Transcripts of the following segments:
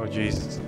Oh, Jesus.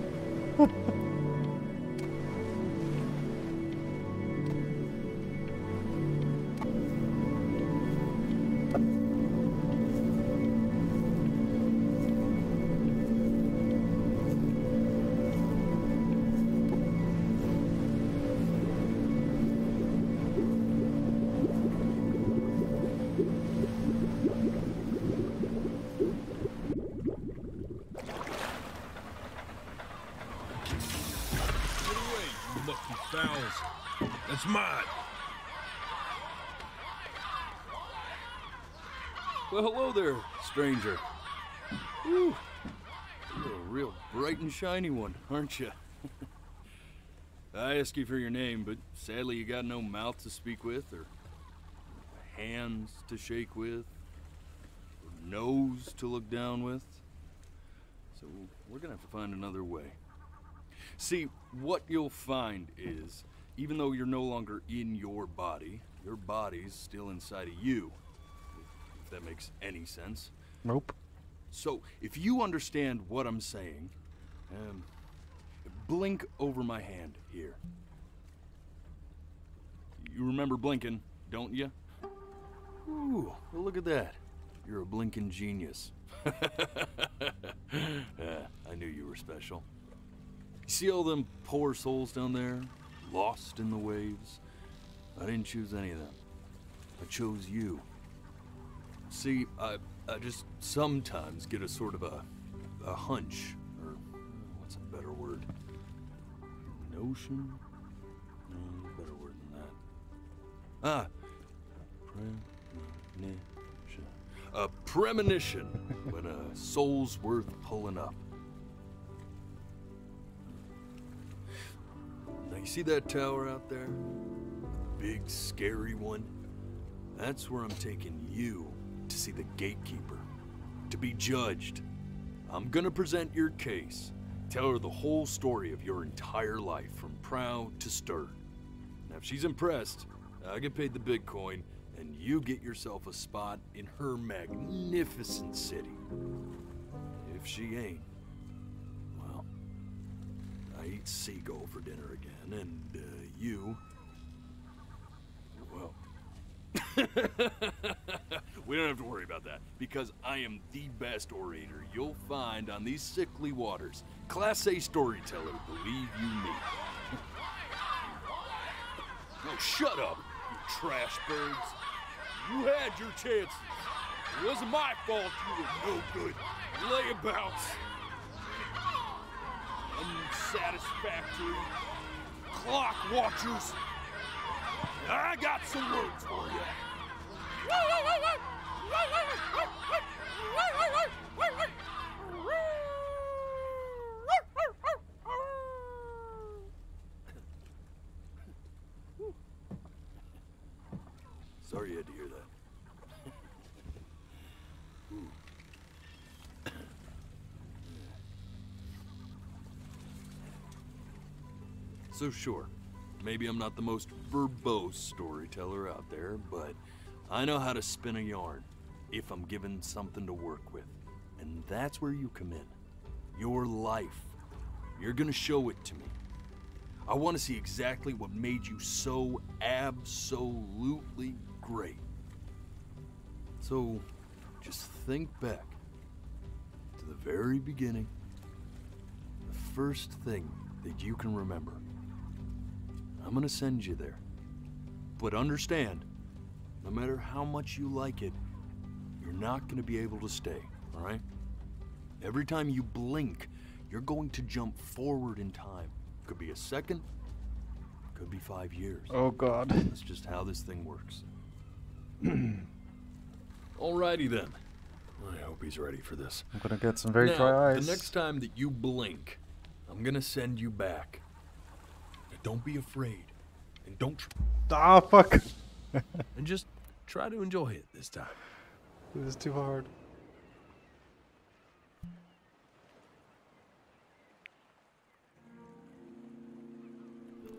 That's mine. Well, hello there, stranger. Whew. You're a real bright and shiny one, aren't you? I asked you for your name, but sadly you got no mouth to speak with, or hands to shake with, or nose to look down with. So we're gonna have to find another way. See, what you'll find is, even though you're no longer in your body's still inside of you. If that makes any sense. Nope. So, if you understand what I'm saying, blink over my hand here. You remember blinking, don't you? Ooh, well, look at that. You're a blinking genius. I knew you were special. You see all them poor souls down there, lost in the waves? I didn't choose any of them. I chose you. See, I just sometimes get a sort of a hunch, or what's a better word? Notion? No, better word than that. Premonition. A premonition when a soul's worth pulling up. Now you see that tower out there? Big, scary one? That's where I'm taking you to see the gatekeeper, to be judged. I'm gonna present your case, tell her the whole story of your entire life, from prow to stern. Now if she's impressed, I get paid the Bitcoin, and you get yourself a spot in her magnificent city. If she ain't, well, I eat seagull for dinner again, and you, well, we don't have to worry about that, because I am the best orator you'll find on these sickly waters. Class A storyteller, believe you me. Oh, shut up, you trash birds. You had your chances. It wasn't my fault you were no good. Layabouts. Unsatisfactory. Clock watchers. I got some words for you. Sorry you had to hear that. So sure, maybe I'm not the most verbose storyteller out there, but I know how to spin a yarn if I'm given something to work with. And that's where you come in. Your life. You're gonna show it to me. I want to see exactly what made you so absolutely great. So, just think back to the very beginning, the first thing that you can remember. I'm gonna send you there. But understand, no matter how much you like it, you're not gonna be able to stay, all right? Every time you blink, you're going to jump forward in time. Could be a second, could be 5 years. Oh, God. That's just how this thing works. Alrighty then. I hope he's ready for this. I'm gonna get some very now, dry eyes. The next time that you blink, I'm gonna send you back. Now, don't be afraid. And don't Ah, fuck. And just try to enjoy it this time. This is too hard.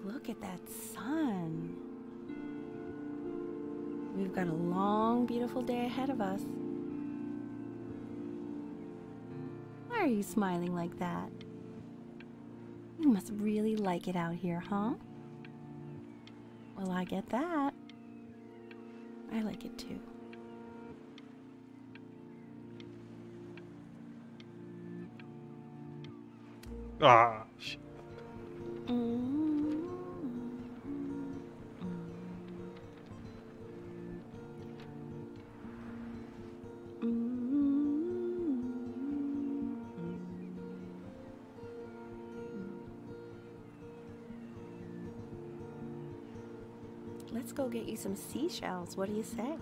Look at that sun. We've got a long, beautiful day ahead of us. Why are you smiling like that? You must really like it out here, huh? Well, I get that. I like it too. Ah, shit. Let's go get you some seashells. What do you say?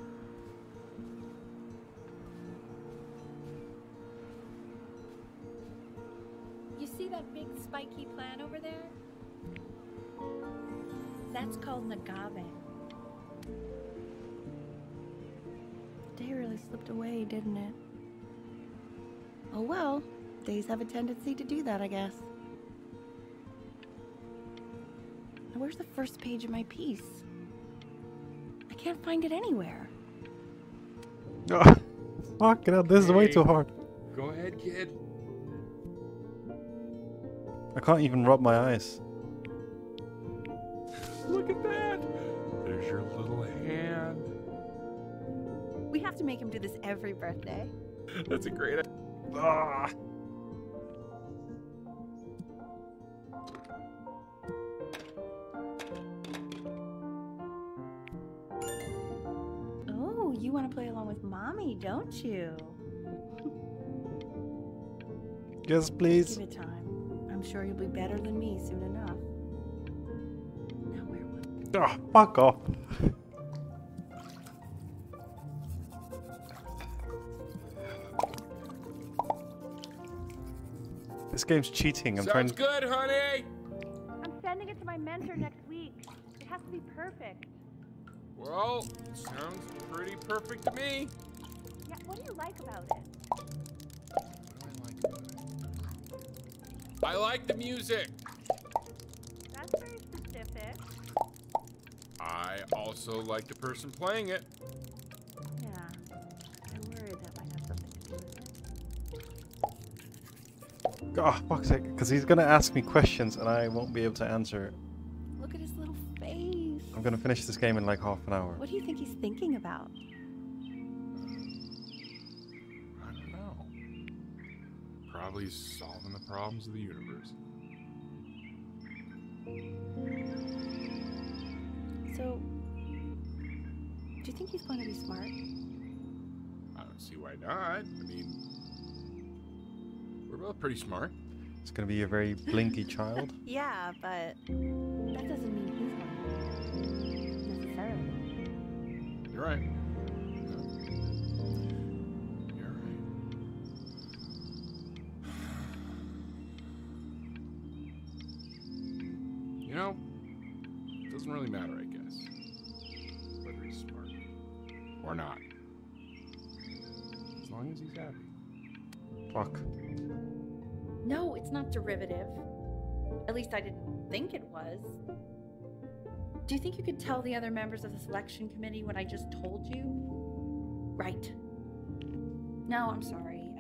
You see that big spiky plant over there? That's called 𝗕𝗲𝗳𝗀. The day really slipped away, didn't it? Oh well, days have a tendency to do that, I guess. Now where's the first page of my piece? I can't find it anywhere. Ah, fuck it up. This is way too hard. Go ahead, kid. I can't even rub my eyes. Look at that. There's your little hand. We have to make him do this every birthday. That's a great idea. Ah. Oh, you want to play along with Mommy, don't you? Yes, please. Give it time. I'm sure you'll be better than me soon enough. Now where was Ah, fuck off. This game's cheating. I'm Sounds trying. good, honey. I'm sending it to my mentor next week. It has to be perfect. Well, sounds pretty perfect to me. Yeah, what do you like about it? What do I like about it? I like the music. That's very specific. I also like the person playing it. Yeah, I worried that might have something to do with it. Oh, fuck's sake. Because he's gonna ask me questions and I won't be able to answer. Look at his little face. I'm gonna finish this game in like half an hour. What do you think he's thinking about? I don't know. Probably solving the problems of the universe. So, do you think he's going to be smart? I don't see why not. I mean, we're both pretty smart. It's gonna be a very blinky child. Yeah, but that doesn't mean he's one necessarily. You're right. No. You're right. You know, it doesn't really matter, I guess, whether he's smart or not. As long as he's happy. Fuck. No, it's not derivative. At least I didn't think it was. Do you think you could tell the other members of the selection committee what I just told you? Right. No, I'm sorry.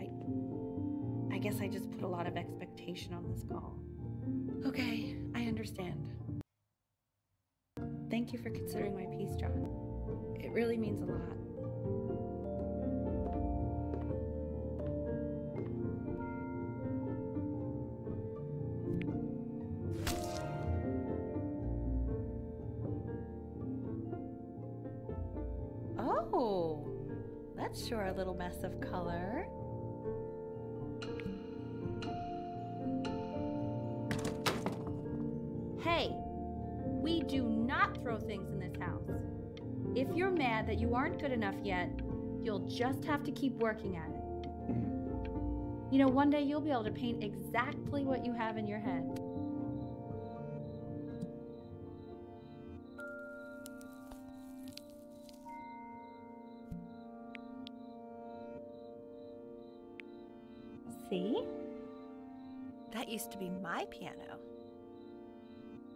I guess I just put a lot of expectation on this call. Okay, I understand. Thank you for considering my piece, John. It really means a lot. Oh, that's sure a little mess of color. Hey, we do not throw things in this house. If you're mad that you aren't good enough yet, you'll just have to keep working at it. You know, one day you'll be able to paint exactly what you have in your head. See? That used to be my piano.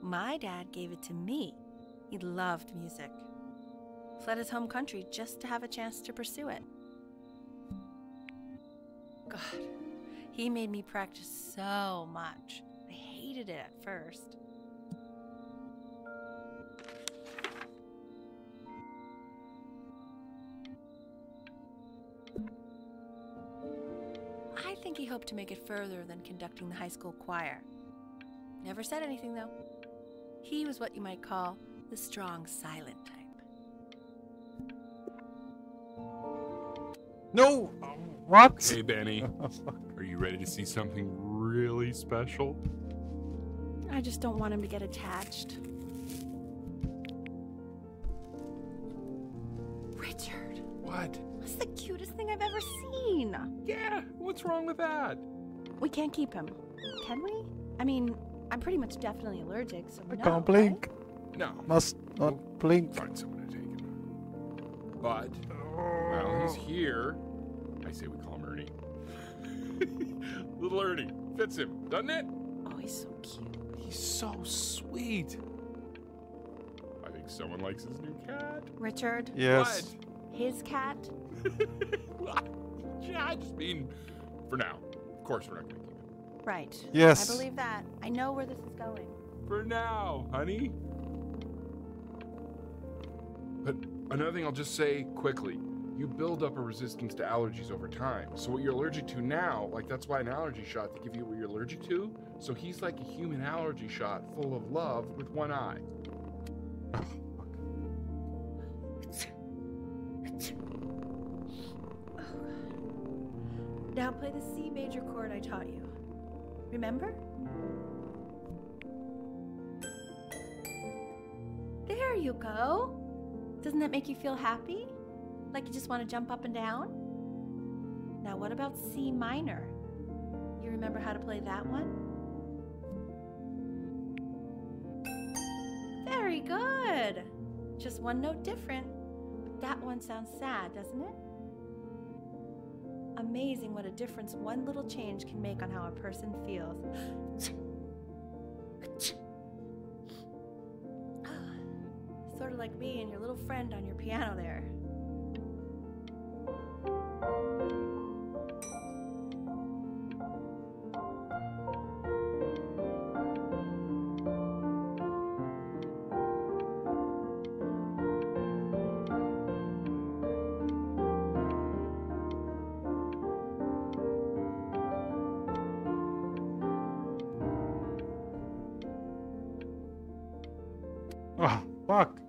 My dad gave it to me. He loved music. Fled his home country just to have a chance to pursue it. God, he made me practice so much. I hated hated it at first. I think he hoped to make it further than conducting the high school choir. Never said anything, though. He was what you might call the strong, silent type. No! What? Hey, Benny. Are you ready to see something really special? I just don't want him to get attached. Richard, What? that's the cutest thing I've ever seen. Yeah, what's wrong with that? We can't keep him, can we? I mean, I'm pretty much definitely allergic, so I no, can't blink. No. Must not blink. Find someone to take him. But, well, he's here. I say we call him Ernie. Little Ernie. Fits him, doesn't it? Oh, he's so cute. He's so sweet. I think someone likes his new cat. Richard, Yes. his cat? Yeah, I just mean, for now. Of course we're not going to keep him. Right. Yes. I believe that. I know where this is going. For now, honey. But another thing I'll just say quickly. You build up a resistance to allergies over time. So what you're allergic to now, like that's why an allergy shot to give you what you're allergic to. So he's like a human allergy shot full of love with one eye. Now play the C major chord I taught you. Remember? There you go. Doesn't that make you feel happy? Like you just want to jump up and down? Now what about C minor? You remember how to play that one? Very good. Just one note different. That one sounds sad, doesn't it? Amazing what a difference one little change can make on how a person feels. Sort of like me and your little friend on your piano there. Oh, fuck.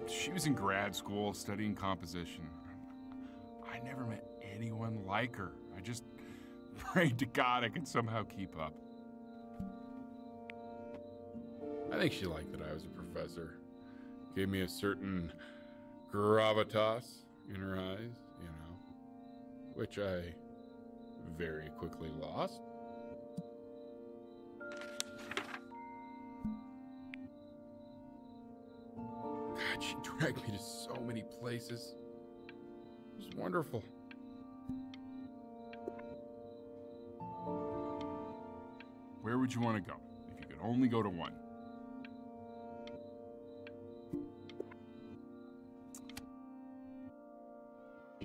She was in grad school studying composition. I never met anyone like her. I just prayed to God I could somehow keep up. I think she liked that I was a professor. Gave me a certain gravitas in her eyes, you know, which I very quickly lost. God, she dragged me to so many places. It was wonderful. Where would you want to go if you could only go to one?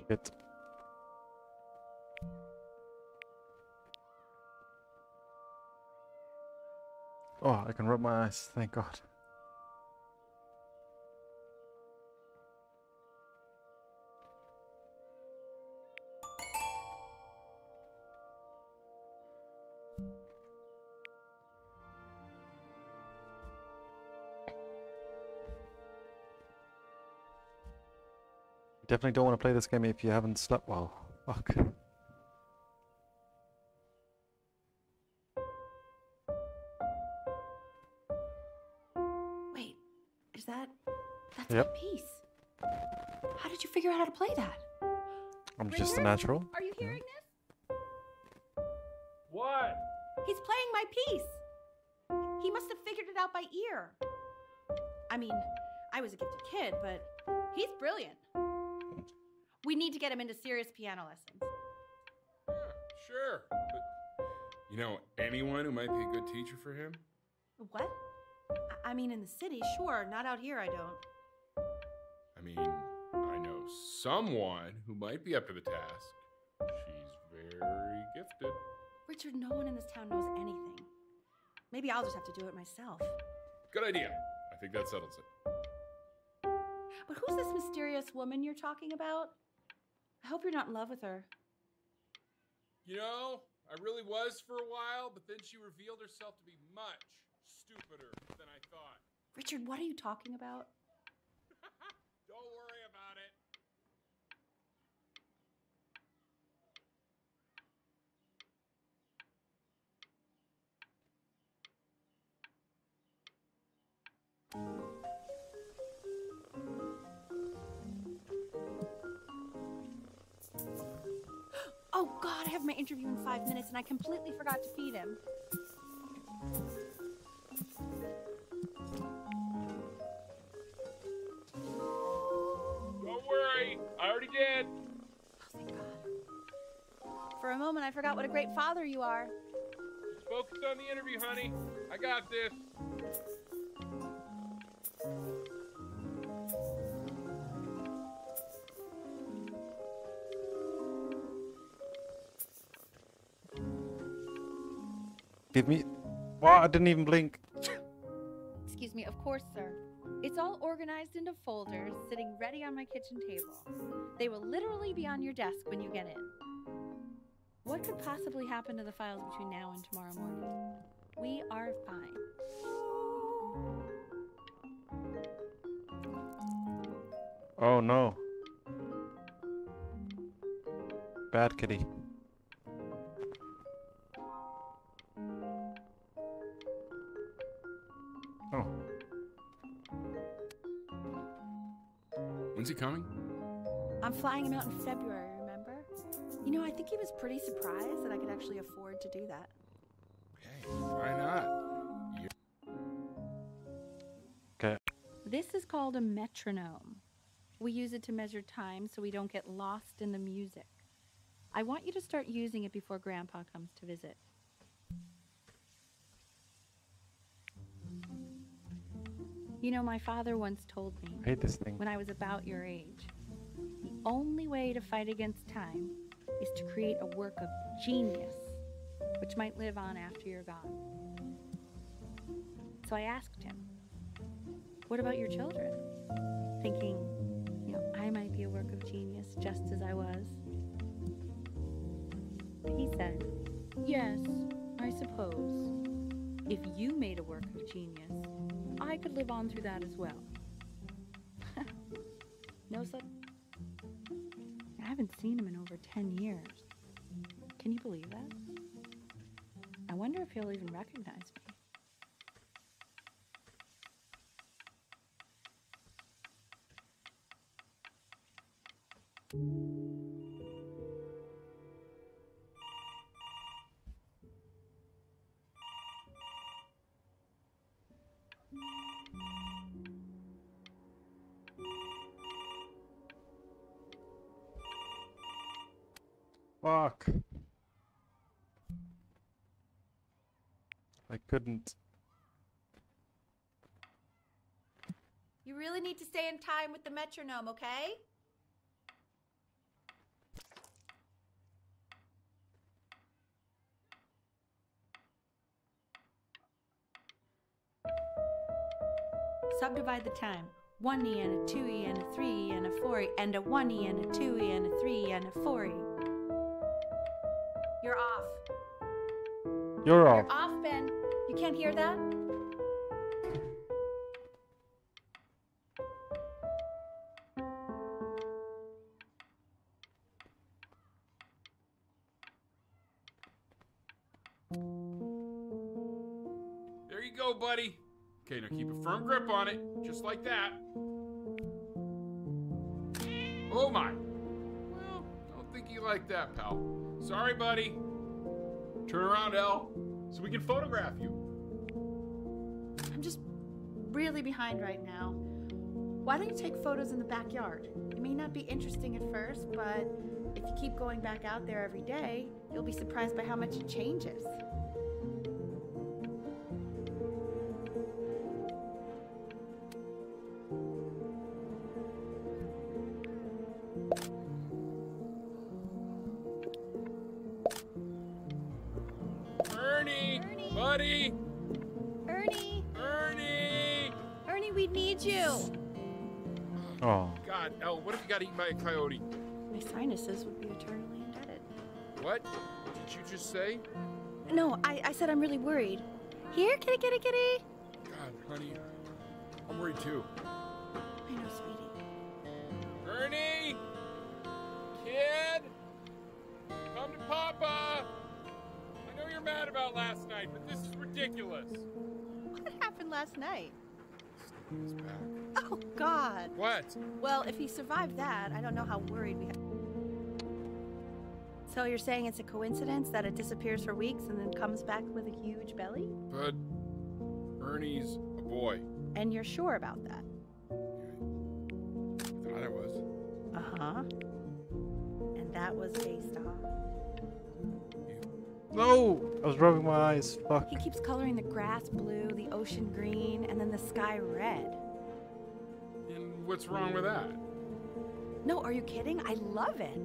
Shit. Oh, I can rub my eyes, thank God. Definitely don't want to play this game if you haven't slept well. Fuck. Wait, is that... That's Yep. my piece. How did you figure out how to play that? I'm just a Richard, natural. Are you hearing this? What? He's playing my piece. He must have figured it out by ear. I mean, I was a gifted kid, but he's brilliant. We need to get him into serious piano lessons. Yeah, sure. But you know anyone who might be a good teacher for him? What? I mean, in the city, sure. Not out here, I don't. I mean, I know someone who might be up to the task. She's very gifted. Richard, no one in this town knows anything. Maybe I'll just have to do it myself. Good idea. I think that settles it. But who's this mysterious woman you're talking about? I hope you're not in love with her. You know, I really was for a while, but then she revealed herself to be much stupider than I thought. Richard, what are you talking about? Don't worry about it. Oh God, I have my interview in 5 minutes and I completely forgot to feed him. Don't worry, I already did. Oh, thank God. For a moment, I forgot what a great father you are. Just focus on the interview, honey. I got this. Give me... What? I didn't even blink. Excuse me, of course, sir. It's all organized into folders, sitting ready on my kitchen table. They will literally be on your desk when you get in. What could possibly happen to the files between now and tomorrow morning? We are fine. Oh no. Bad kitty. Oh. When's he coming? I'm flying him out in February, remember? You know, I think he was pretty surprised that I could actually afford to do that. Okay, why not? Okay. This is called a metronome. We use it to measure time so we don't get lost in the music. I want you to start using it before Grandpa comes to visit. You know, my father once told me, I hate this thing. when I was about your age, the only way to fight against time is to create a work of genius, which might live on after you're gone. So I asked him, what about your children? Thinking, you know, I might be a work of genius just as I was. He said, yes, I suppose. If you made a work of genius, I could live on through that as well. No such. I haven't seen him in over 10 years. Can you believe that? I wonder if he'll even recognize me. Fuck. I couldn't. You really need to stay in time with the metronome, okay? Subdivide the time. 1E and a 2E and a 3E and a 4E and a 1E and a 2E and a 3E and a 4E. You're off. You're off. You're off, Ben. You can't hear that? There you go, buddy. Okay, now keep a firm grip on it, just like that. Oh my. Well, don't think you like that, pal. Sorry, buddy. Turn around, Elle, so we can photograph you. I'm just really behind right now. Why don't you take photos in the backyard? It may not be interesting at first, but if you keep going back out there every day, you'll be surprised by how much it changes. buddy! Ernie! Ernie! Ernie, we need you! Oh. God, Elle, what if you got eaten by a coyote? My sinuses would be eternally indebted. What did you just say? No, I said I'm really worried. Here, kitty, kitty, kitty! God, honey, I'm worried too. I know, sweetie. Ernie! Kid! Come to Papa! I know you're mad about last night, but this is ridiculous. What happened last night? He's back. Oh, God. What? Well, if he survived that, I don't know how worried we have. So you're saying it's a coincidence that it disappears for weeks and then comes back with a huge belly? But Ernie's a boy. And you're sure about that? I thought I was. Uh-huh. And that was based on... No! I was rubbing my eyes. Fuck. He keeps coloring the grass blue, the ocean green, and then the sky red. And what's wrong with that? No, are you kidding? I love it.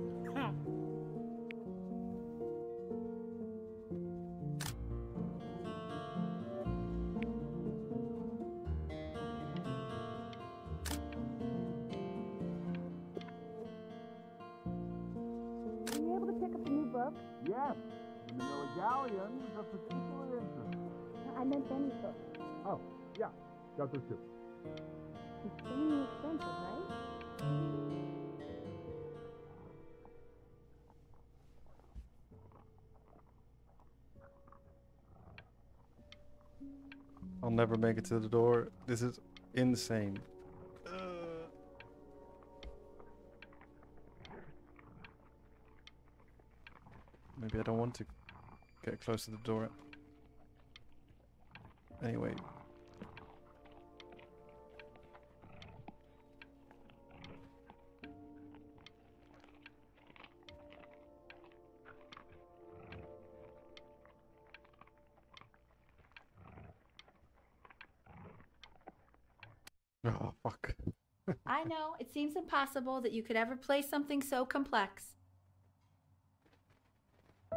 Were you able to pick up a new book? Yes, and the Gnilligallion is of particular interest. I meant Benny's book. Oh, yeah, got those too. Insanely expensive, right? I'll never make it to the door. This is insane. Maybe I don't want to get close to the door. Anyway. Oh, fuck. I know, it seems impossible that you could ever play something so complex.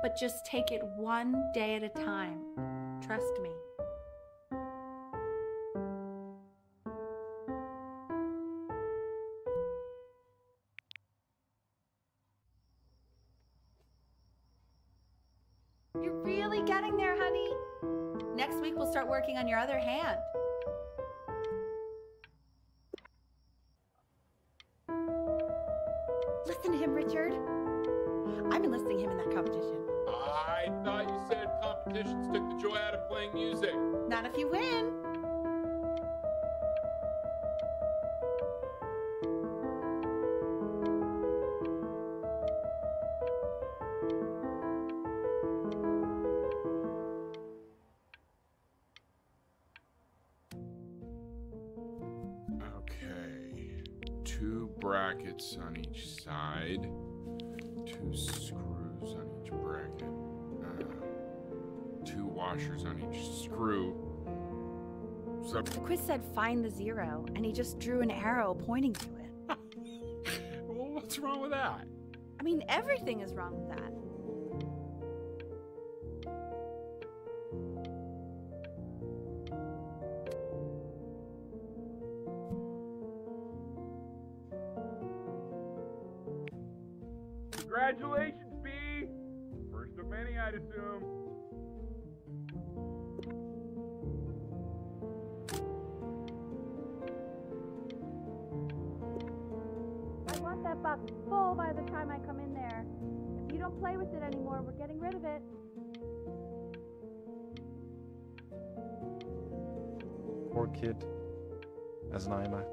But just take it one day at a time. Trust me. You're really getting there, honey. Next week we'll start working on your other hand. Listen to him, Richard. I'm enlisting him in that competition. I thought you said competitions took the joy out of playing music. Not if you win. Okay. 2 brackets on each side. 2 screws on each bracket. 2 washers on each screw. So The quiz said find the 0, and he just drew an arrow pointing to it. well, what's wrong with that? I mean, everything is wrong with that. Congratulations, B! First of many, I'd assume. I want that box full by the time I come in there. If you don't play with it anymore, we're getting rid of it. Poor kid. As an iMac.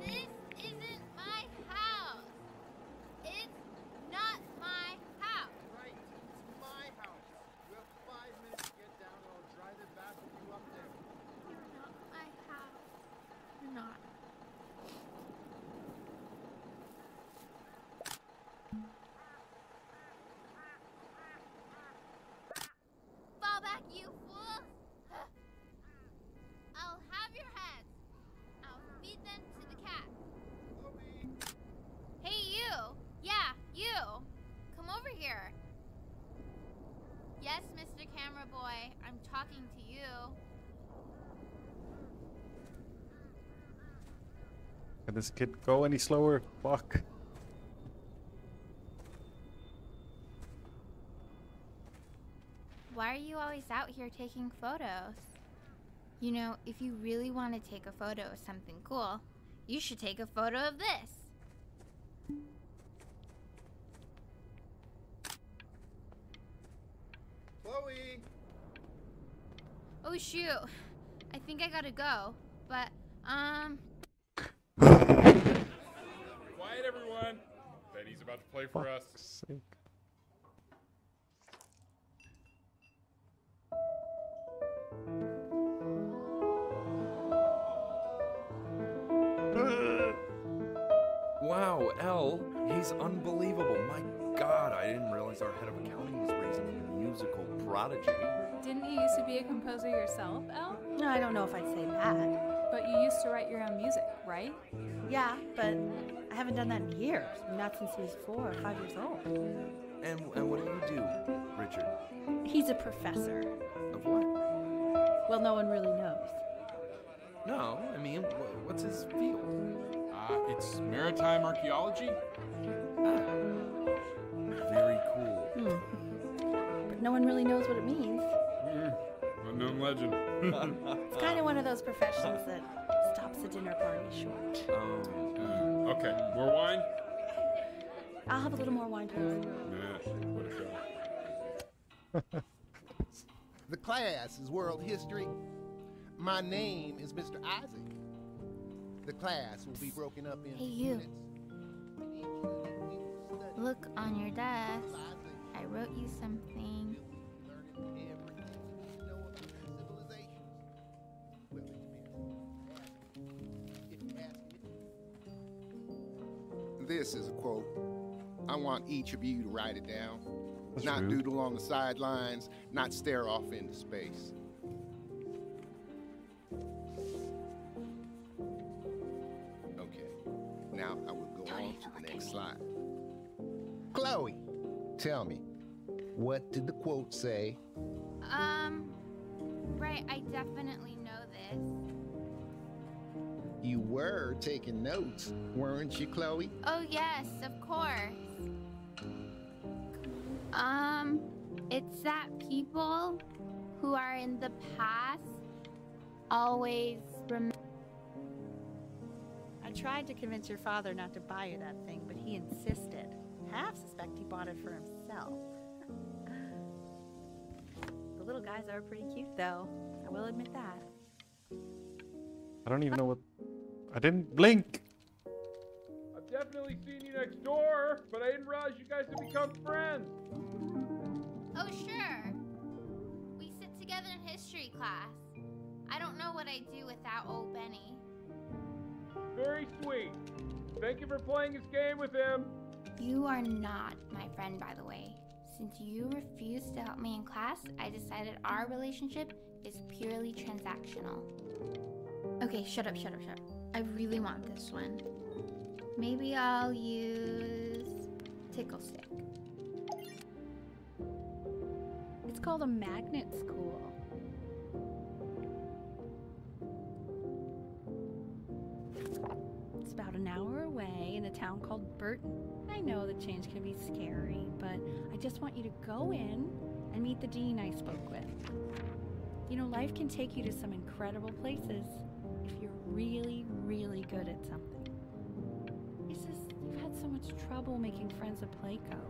This isn't my house. It's not my house. Right, it's my house. You have 5 minutes to get down and I'll drive it back with you up there. You're not my house. You're not. talking to you. Can this kid go any slower? Fuck. Why are you always out here taking photos? You know, if you really want to take a photo of something cool, you should take a photo of this. Chloe! Oh shoot, I think I gotta go, but, Quiet, everyone. Betty's about to play for us. Fuck's sake. Wow, L, he's unbelievable. My God, I didn't realize our head of accounting was raising a musical prodigy. Didn't you used to be a composer yourself, Elle? No, I don't know if I'd say that. But you used to write your own music, right? Yeah, but I haven't done that in years. Not since he was 4 or 5 years old. And what do you do, Richard? He's a professor. Of what? Well, no one really knows. No, I mean, what's his field? It's maritime archaeology. Very cool. But no one really knows what it means. Unknown legend. It's kind of one of those professions that stops a dinner party short. Okay, more wine? I'll have a little more wine, please. Nah, what a show. The class is world history. My name is Mr. Isaac. The class will be broken up into Hey, you. units. And each unit we will study look on your desk. Isaac. I wrote you something. Learning everything you know about civilizations. Well, it depends. If you ask me. This is a quote. I want each of you to write it down. That's Not rude. doodle on the sidelines, not stare off into space. Okay, now I will go on to the next slide. Chloe, tell me, what did the quote say? Right, I definitely know this. You were taking notes, weren't you, Chloe? Oh yes, of course. It's that people who are in the past always I tried to convince your father not to buy you that thing, but he insisted. Half suspect he bought it for himself. The little guys are pretty cute, though. I will admit that. I don't even know what... I didn't blink! I've definitely seen you next door, but I didn't realize you guys had become friends. Oh sure. We sit together in history class. I don't know what I'd do without old Benny. Very sweet. Thank you for playing his game with him. You are not my friend, by the way. Since you refused to help me in class, I decided our relationship is purely transactional. Okay, shut up. I really want this one. Maybe I'll use Tickle Stick. It's called a magnet school. It's about an hour away in a town called Burton. I know the change can be scary, but I just want you to go in and meet the dean I spoke with. You know, life can take you to some incredible places if you're really, really good at something. It's just, you've had so much trouble making friends at Playco.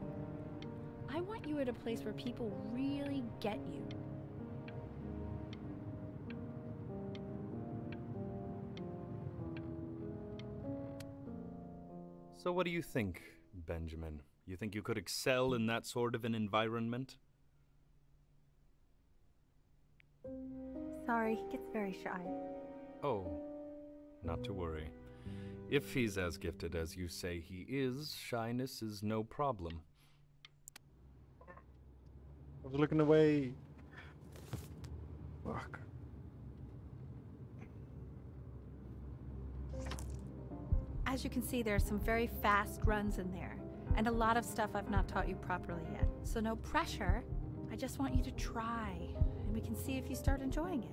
I want you at a place where people really get you. So what do you think, Benjamin? You think you could excel in that sort of an environment? Sorry, he gets very shy. Oh, not to worry. If he's as gifted as you say he is, shyness is no problem. I was looking away. Fuck. As you can see, there are some very fast runs in there, and a lot of stuff I've not taught you properly yet. So no pressure. I just want you to try, and we can see if you start enjoying it.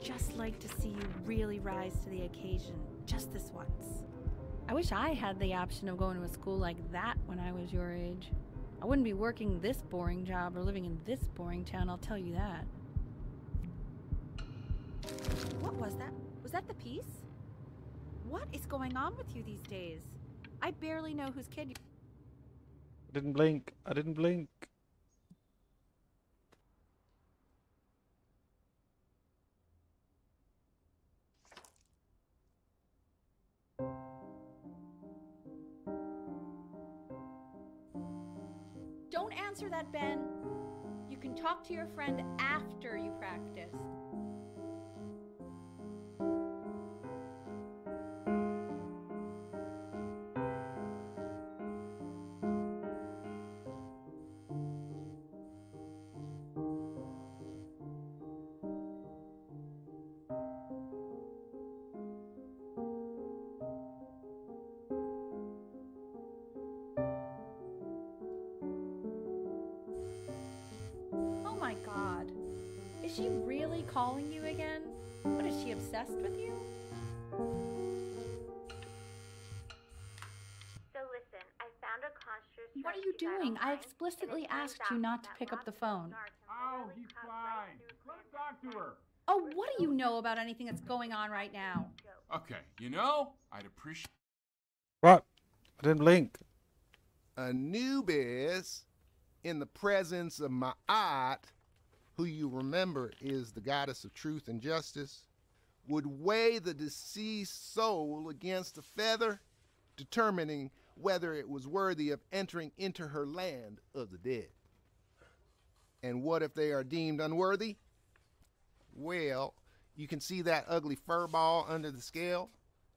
Just like to see you really rise to the occasion, just this once. I wish I had the option of going to a school like that when I was your age. I wouldn't be working this boring job or living in this boring town, I'll tell you that. What was that? Was that the piece? What is going on with you these days? I barely know whose kid you... I didn't blink. I didn't blink. Don't answer that, Ben. You can talk to your friend after you practice. Oh my God. Is she really calling you again? What, is she obsessed with you? So listen, I found a construct. What are you doing? I explicitly asked you not to pick up the phone. Oh, he's fine. Let's talk to her. Oh, what do you know about anything that's going on right now? Okay, you know, I'd appreciate. What? I didn't blink. Anubis, in the presence of Ma'at, who you remember is the goddess of truth and justice, would weigh the deceased soul against a feather, determining whether it was worthy of entering into her land of the dead. And what if they are deemed unworthy? Well, you can see that ugly fur ball under the scale?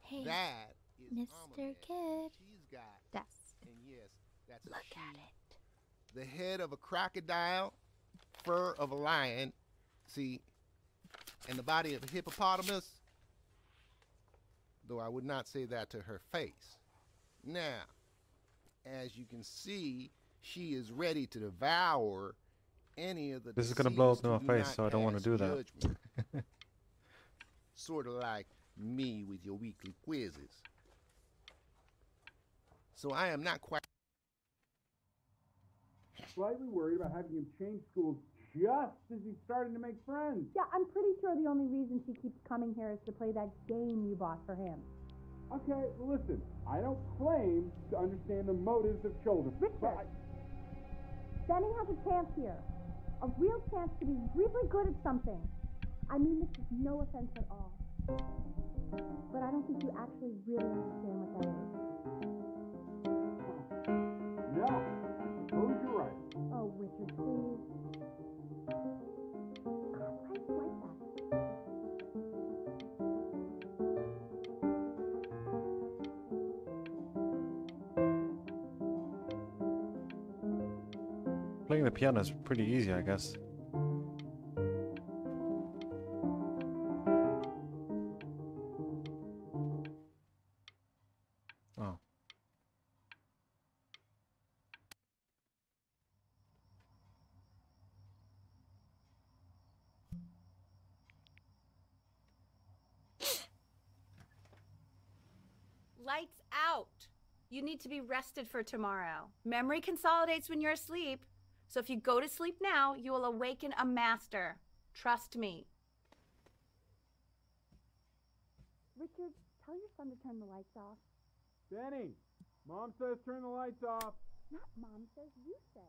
Hey, That is Mr. Amulet. Kid. She's got, That's... and yes, that's a Look she. at it. The head of a crocodile, fur of a lion, see, and the body of a hippopotamus, though I would not say that to her face. Now, as you can see, she is ready to devour any of the This is gonna blow up in my deceased who do face, not so I don't want to pass do that. judgment. Sort of like me with your weekly quizzes. So I am not quite Slightly worried about having him change schools just as he's starting to make friends. Yeah, I'm pretty sure the only reason she keeps coming here is to play that game you bought for him. Okay, well, listen, I don't claim to understand the motives of children. Richard, but Benny has a chance here. A real chance to be really good at something. I mean this with no offense at all. But I don't think you actually really understand what that is. no, I suppose you're right. Oh, Richard, please. Why is it like that? Playing the piano is pretty easy, I guess. Oh. Lights out. You need to be rested for tomorrow. Memory consolidates when you're asleep. So if you go to sleep now, you will awaken a master. Trust me. Richard, tell your son to turn the lights off. Benny, Mom says turn the lights off. Not Mom says, you say.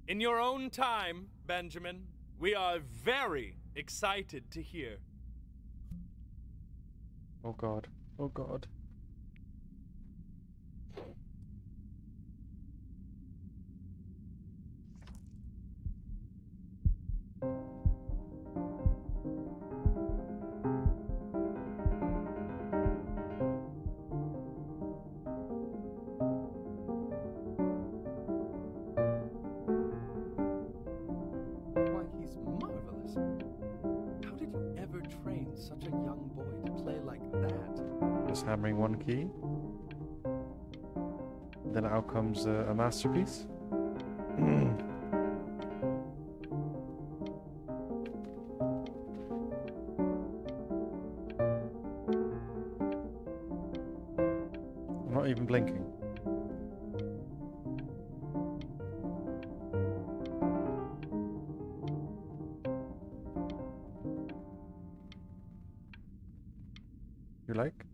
In your own time, Benjamin, we are very excited to hear. Oh God. Oh God. Why, he's marvelous. How did you ever train such a young boy to play like that? Just hammering one key. Then out comes a masterpiece. I'm not even blinking. You like?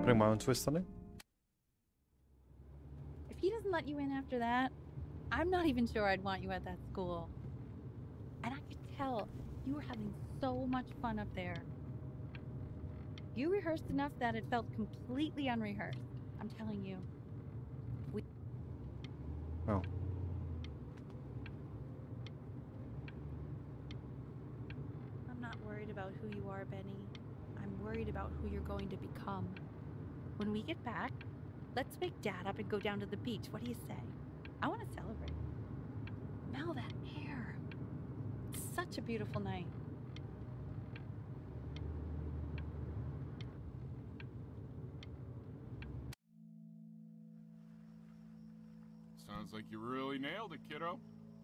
Putting my own twist on it? If he doesn't let you in after that, I'm not even sure I'd want you at that school. And I could tell you were having so much fun up there. You rehearsed enough that it felt completely unrehearsed. I'm telling you. Oh. I'm not worried about who you are, Benny. I'm worried about who you're going to become. When we get back, let's wake Dad up and go down to the beach. What do you say? I want to celebrate. Smell that air. It's such a beautiful night. Sounds like you really nailed it, kiddo.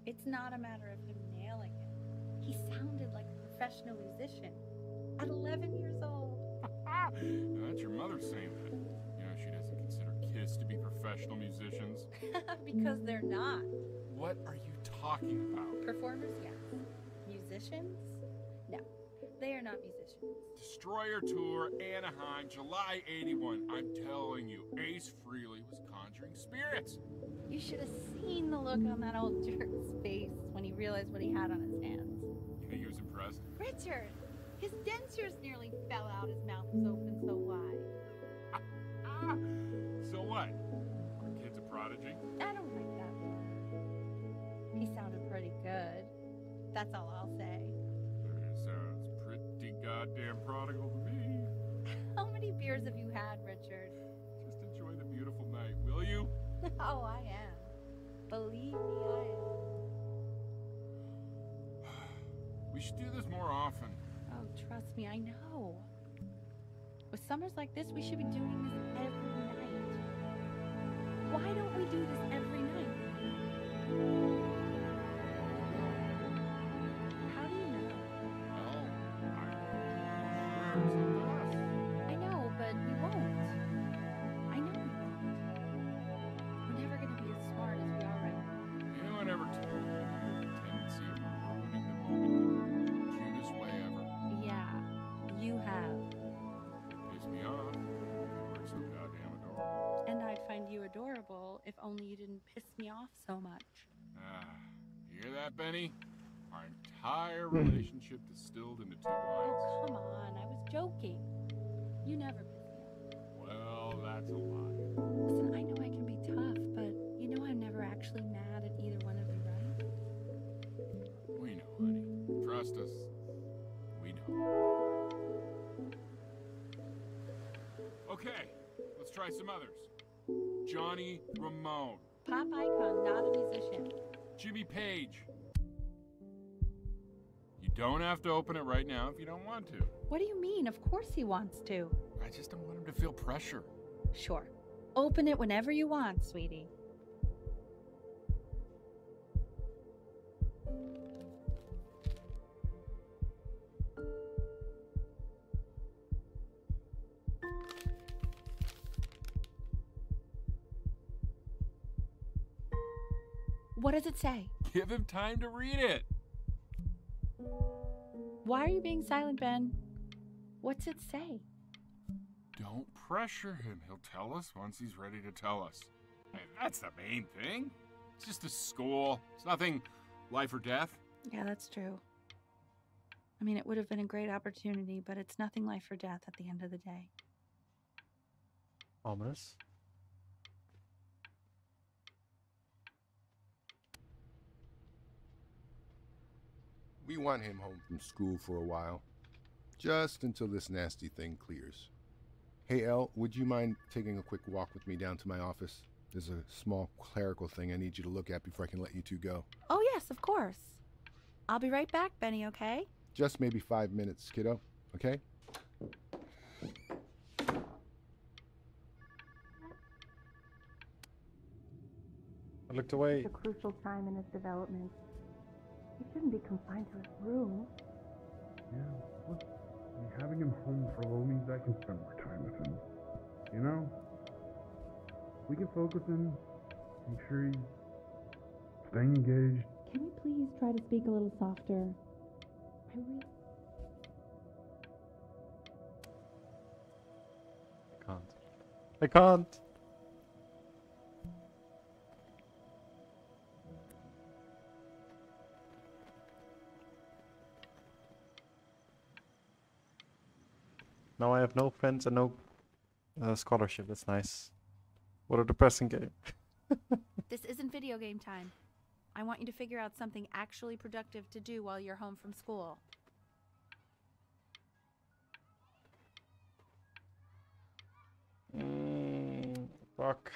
It's not a matter of him nailing it. He sounded like a professional musician at 11 years old. Now, that's your mother saying that. You know, she doesn't consider kids to be professional musicians. Because they're not. What are you talking about? Performers, yes. Musicians? No, they are not musicians. Destroyer Tour, Anaheim, July 81. I'm telling you, Ace Frehley was conjuring spirits. You should have seen the look on that old jerk's face when he realized what he had on his hands. You think he was impressed? Richard! His dentures nearly fell out. His mouth was open so wide. So what? Our kid's a prodigy? I don't like that word. He sounded pretty good. That's all I'll say. Sounds pretty goddamn prodigal to me. How many beers have you had, Richard? Just enjoy the beautiful night, will you? Oh, I am. Believe me, I am. We should do this more often. Oh, trust me, I know. With summers like this, we should be doing this every night. Why don't we do this every night? How do you know? Well, I'm sure it's up to us. I know, but we won't. I know we won't. We're never going to be as smart as we are right now. You know, I never told you the tendency of ruining the moment in the cutest way ever. Yeah, you have. Piss me off. You weren't so goddamn adorable. And I'd find you adorable if only you didn't piss me off so much. You hear that, Benny? Our entire relationship distilled into 2 lines. Oh, come on. I was joking. You never piss me off. Well, that's a lie. Listen, I know I can be tough, but you know I'm never actually mad at either one of you, right? We know, honey. Trust us. We know. Okay, let's try some others. Johnny Ramone. Pop icon, not a musician. Jimmy Page. You don't have to open it right now if you don't want to. What do you mean? Of course he wants to. I just don't want him to feel pressure. Sure. Open it whenever you want, sweetie. What does it say? Give him time to read it. Why are you being silent, Ben? What's it say? Don't pressure him. He'll tell us once he's ready to tell us. Hey, that's the main thing. It's just a school. It's nothing life or death. Yeah, that's true. I mean, it would have been a great opportunity, but it's nothing life or death at the end of the day. Ominous. We want him home from school for a while. Just until this nasty thing clears. Hey, Elle, would you mind taking a quick walk with me down to my office? There's a small clerical thing I need you to look at before I can let you two go. Oh, yes, of course. I'll be right back, Benny, okay? Just maybe 5 minutes, kiddo, okay? I looked away. It's a crucial time in his development. He shouldn't be confined to his room. Yeah, look, having him home for a little means I can spend more time with him. You know? We can focus him, make sure he's staying engaged. Can you please try to speak a little softer? I can't. Now I have no friends and no scholarship. That's nice. What a depressing game. This isn't video game time. I want you to figure out something actually productive to do while you're home from school. Fuck.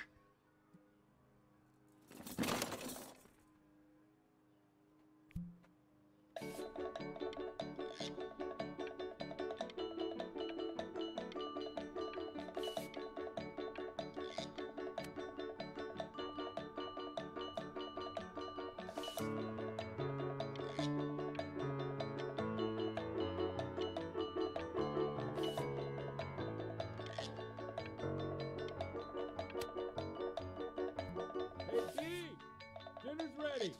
Dinner's ready.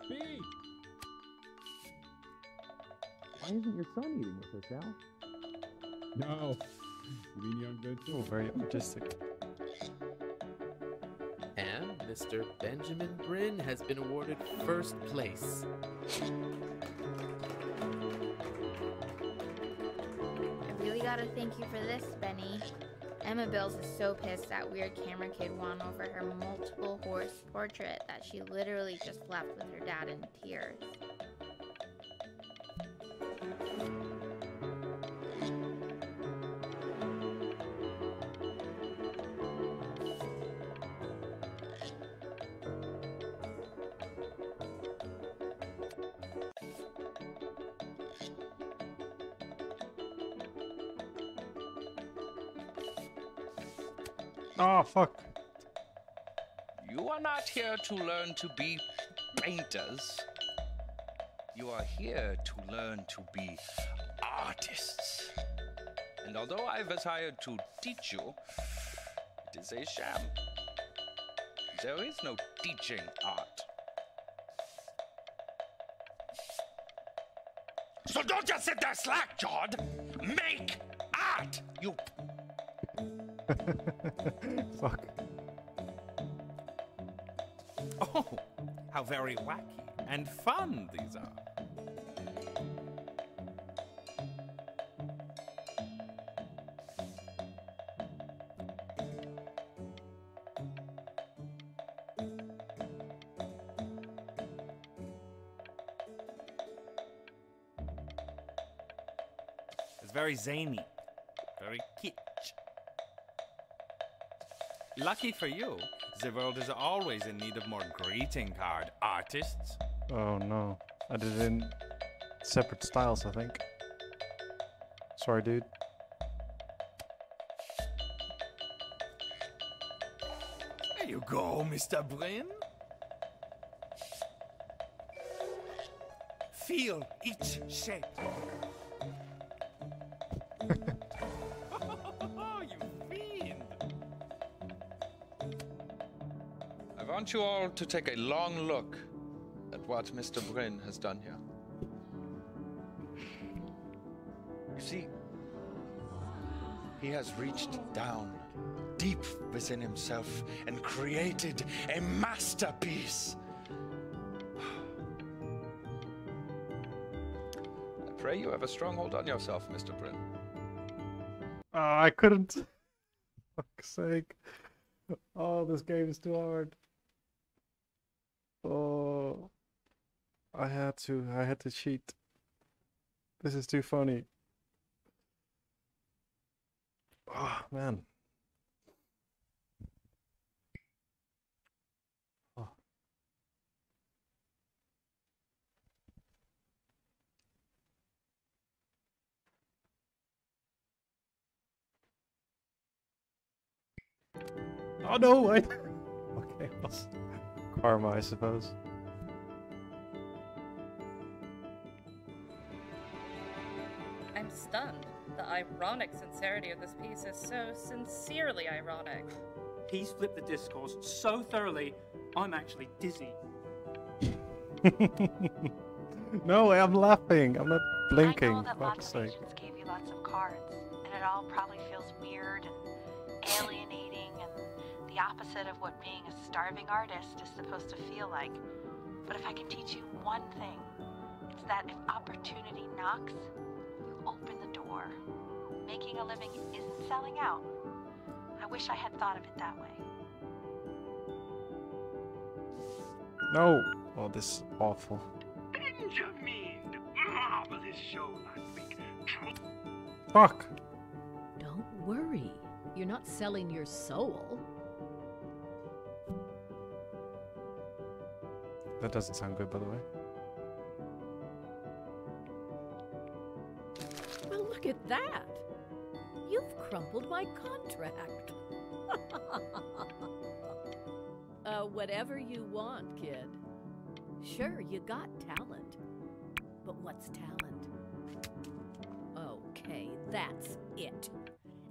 B. Why isn't your son eating with us, Al? No. You mean young good too? Oh, very artistic. And Mr. Benjamin Bryn has been awarded first place. I really gotta thank you for this, Benny. Emma Bills is so pissed that weird camera kid won over her multiple horse portrait that she literally just left with her dad in tears. Oh, fuck. You are not here to learn to be painters. You are here to learn to be artists. And although I was hired to teach you, it is a sham. There is no teaching art. So don't just sit there slack-jawed. Make art, you... Fuck. Oh, how very wacky and fun these are. It's very zany, very kitsch. Lucky for you, the world is always in need of more greeting card artists. Oh no. I did it in separate styles, I think. Sorry, dude. There you go, Mr. Bryn. Feel each shape. I want you all to take a long look at what Mr. Bryn has done here. You see, He has reached down deep within himself and created a masterpiece. I pray you have a strong hold on yourself, Mr. Bryn. Oh, I couldn't. Fuck's sake. Oh, this game is too hard. Oh, I had to cheat. This is too funny. Oh, man. Oh. Oh no, okay, well, karma, I suppose. I'm stunned. The ironic sincerity of this piece is so sincerely ironic. He's flipped the discourse so thoroughly, I'm actually dizzy. No, I'm laughing. I'm not blinking. I know that Fuck's lots of sake. agents gave you lots of cards, and it all probably feels weird and alienating and the opposite of what being a starving artist is supposed to feel like. But if I can teach you one thing, it's that if opportunity knocks, you open the door. Making a living isn't selling out. I wish I had thought of it that way. No. Oh, this is awful. Benjamin! Marvelous show last week. Fuck. Don't worry. You're not selling your soul. That doesn't sound good, by the way. Well, look at that. You've crumpled my contract. Whatever you want, kid. Sure, you got talent. But what's talent? Okay, that's it.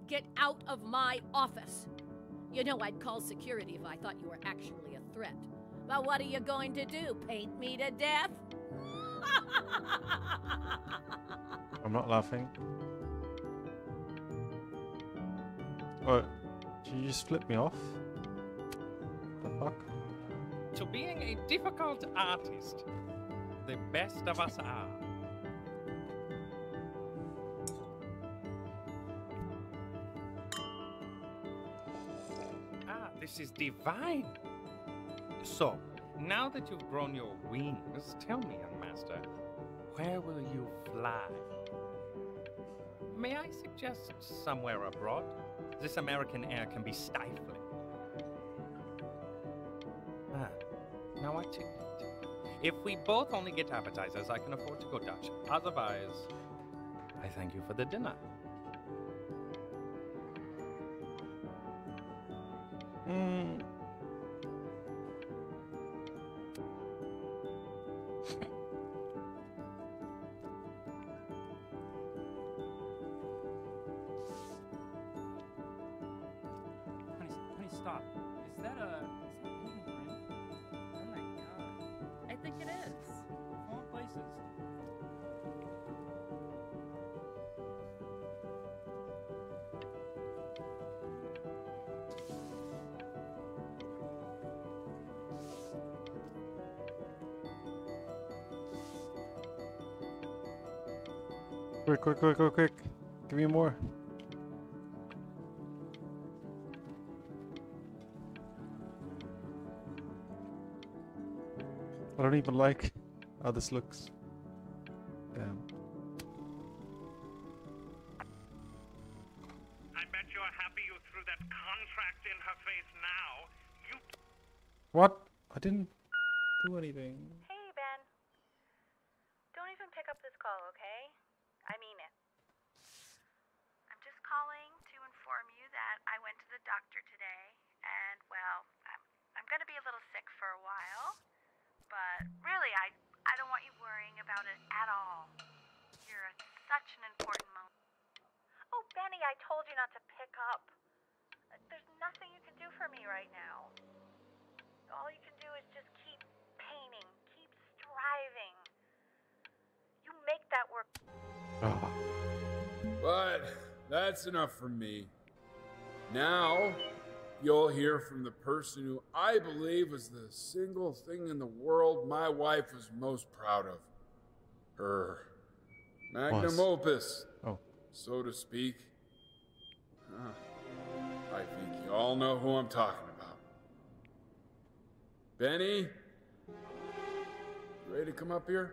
Get out of my office. You know I'd call security if I thought you were actually a threat. But what are you going to do? Paint me to death? I'm not laughing. What? Did you just flip me off? The fuck? To being a difficult artist, the best of us are. Ah, this is divine. So, now that you've grown your wings, tell me, young master, where will you fly? May I suggest somewhere abroad? This American air can be stifling. Ah, now I take it. If we both only get appetizers, I can afford to go Dutch. Otherwise, I thank you for the dinner. Honey, stop. Is that Benjamin Bryn? Oh my god. I think it is. Of all places. Quick, quick, quick, quick, quick. Give me more. I don't even like how this looks. Damn. I bet you're happy you threw that contract in her face now. You... What? I didn't do anything. Hey, Ben. Don't even pick up this call, okay? I mean it. I'm just calling to inform you that I went to the doctor today, and, well, I'm going to be a little sick for a while. But really, I don't want you worrying about it at all. You're at such an important moment. Oh, Benny, I told you not to pick up. There's nothing you can do for me right now. All you can do is just keep painting, keep striving. You make that work. But that's enough from me. Now, you'll hear from the person who I believe was the single thing in the world my wife was most proud of. Her magnum opus, so to speak. I think you all know who I'm talking about. Benny, you ready to come up here?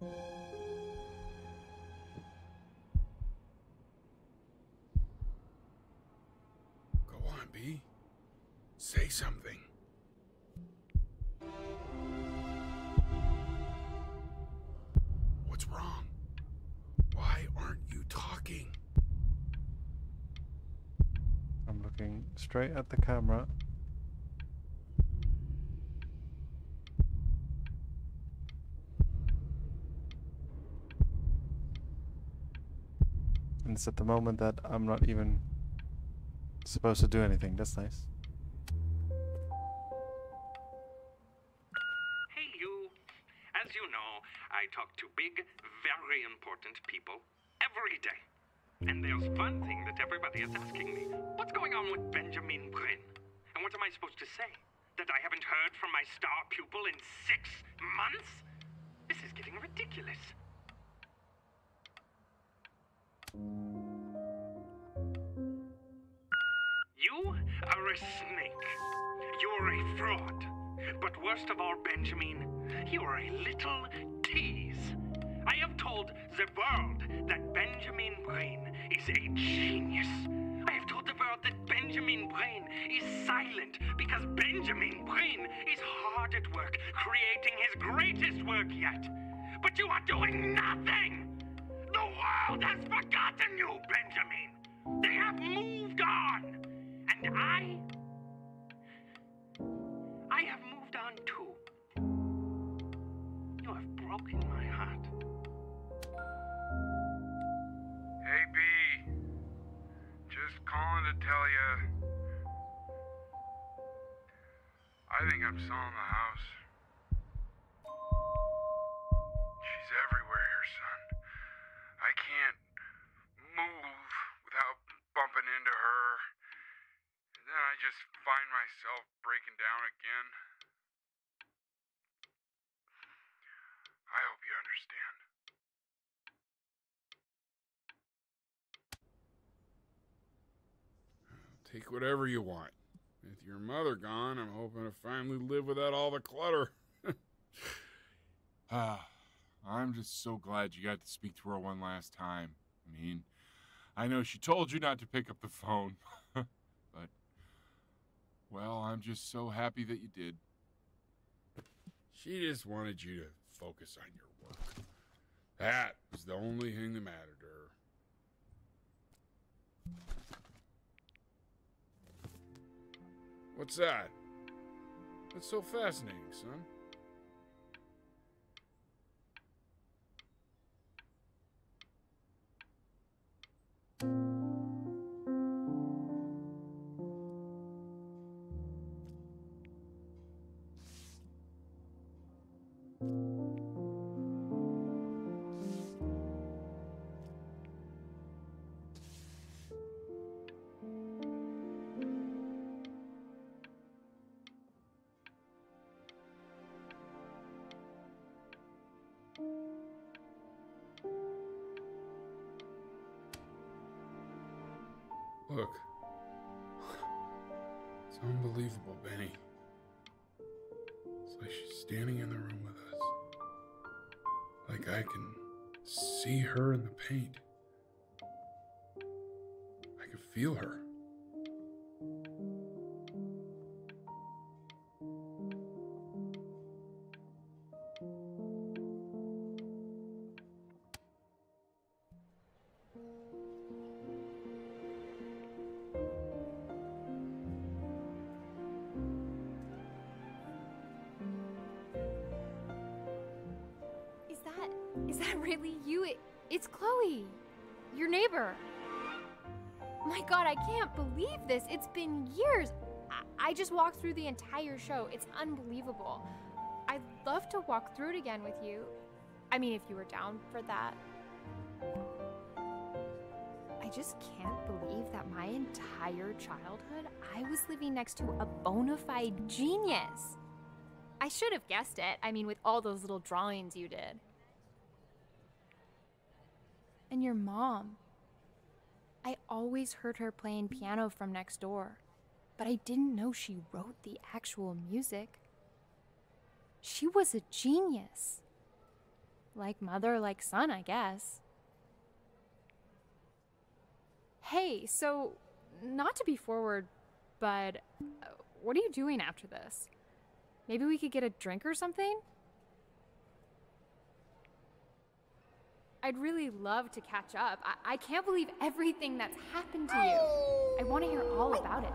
Go on, B. Say something. What's wrong? Why aren't you talking? I'm looking straight at the camera. And it's at the moment that I'm not even supposed to do anything. That's nice. Hey, you. As you know, I talk to big, very important people every day. And there's one thing that everybody is asking me. What's going on with Benjamin Bryn? And what am I supposed to say? That I haven't heard from my star pupil in 6 months? This is getting ridiculous. You are a snake. You're a fraud. But worst of all, Benjamin, you're a little tease. I have told the world that Benjamin Bryn is a genius. I have told the world that Benjamin Bryn is silent because Benjamin Bryn is hard at work creating his greatest work yet. But you are doing nothing! The world has forgotten you, Benjamin! They have moved on! And I have moved on too. You have broken my heart. Hey, B. Just calling to tell you. I think I'm selling the house. She's everywhere here, son. I can't move without bumping into her. And then I just find myself breaking down again. I hope you understand. Take whatever you want. With your mother gone, I'm hoping to finally live without all the clutter. I'm just so glad you got to speak to her one last time. I mean, I know she told you not to pick up the phone, but, well, I'm just so happy that you did. She just wanted you to focus on your work. That was the only thing that mattered to her. What's that? That's so fascinating, son. Look. It's unbelievable, Benny. It's like she's standing in the room with us. Like I can see her in the paint. I can feel her. Is that really you? It's Chloe, your neighbor. My God, I can't believe this. It's been years. I just walked through the entire show. It's unbelievable. I'd love to walk through it again with you. I mean, if you were down for that. just can't believe that my entire childhood, I was living next to a bona fide genius. I should have guessed it. I mean, with all those little drawings you did. And your mom. I always heard her playing piano from next door, but I didn't know she wrote the actual music. She was a genius. Like mother, like son, I guess. Hey, so, not to be forward, but what are you doing after this? Maybe we could get a drink or something? I'd really love to catch up. I can't believe everything that's happened to you. I want to hear all about it.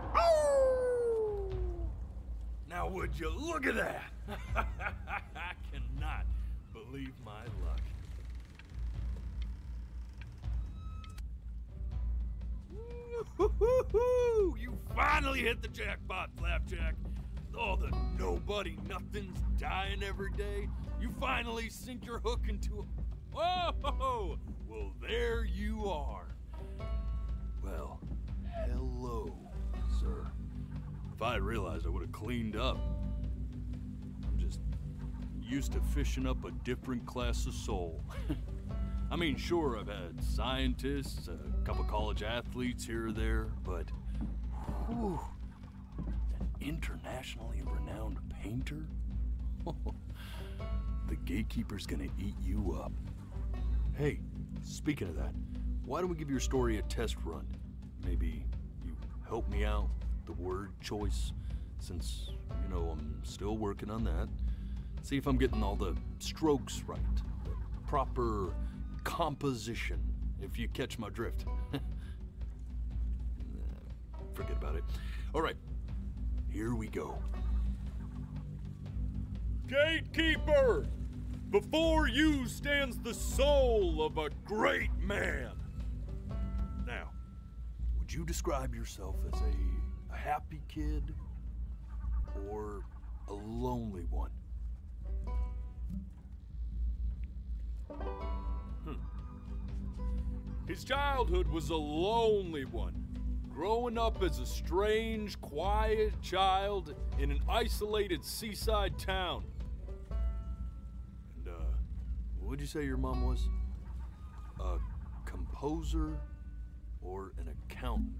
Now would you look at that? I cannot believe my luck. Woo-hoo-hoo-hoo! You finally hit the jackpot, Flapjack. All the nobody nothings dying every day. You finally sink your hook into a... Whoa! Well, there you are. Well, hello, sir. If I had realized, I would have cleaned up. I'm just used to fishing up a different class of soul. I mean, sure, I've had scientists, a couple college athletes here or there, but whew, an internationally renowned painter? The gatekeeper's gonna eat you up. Hey, speaking of that, why don't we give your story a test run? Maybe you help me out with the word choice, since, you know, I'm still working on that. See if I'm getting all the strokes right, the proper composition, if you catch my drift. Forget about it. All right, here we go. Gatekeeper! Before you stands the soul of a great man. Now, would you describe yourself as a happy kid or a lonely one? His childhood was a lonely one, growing up as a strange, quiet child in an isolated seaside town. And, what'd you say your mom was? A composer or an accountant?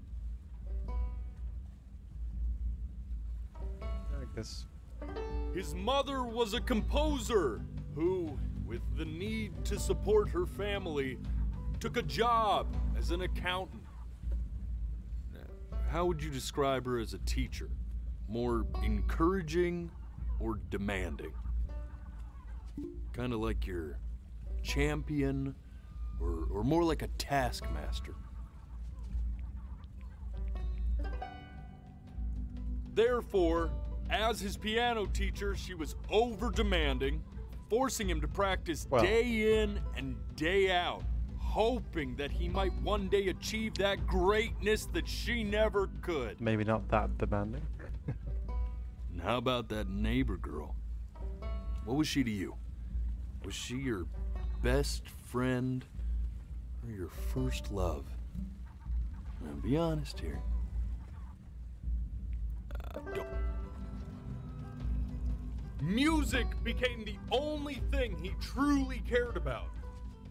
Like this. His mother was a composer who, with the need to support her family, took a job as an accountant. How would you describe her as a teacher? More encouraging or demanding? Kind of like your champion or more like a taskmaster? Therefore, as his piano teacher, she was over-demanding, forcing him to practice day in and day out, hoping that he might one day achieve that greatness that she never could. Maybe not that demanding. And how about that neighbor girl? What was she to you? Was she your best friend or your first love? Now, be honest here. Music became the only thing he truly cared about,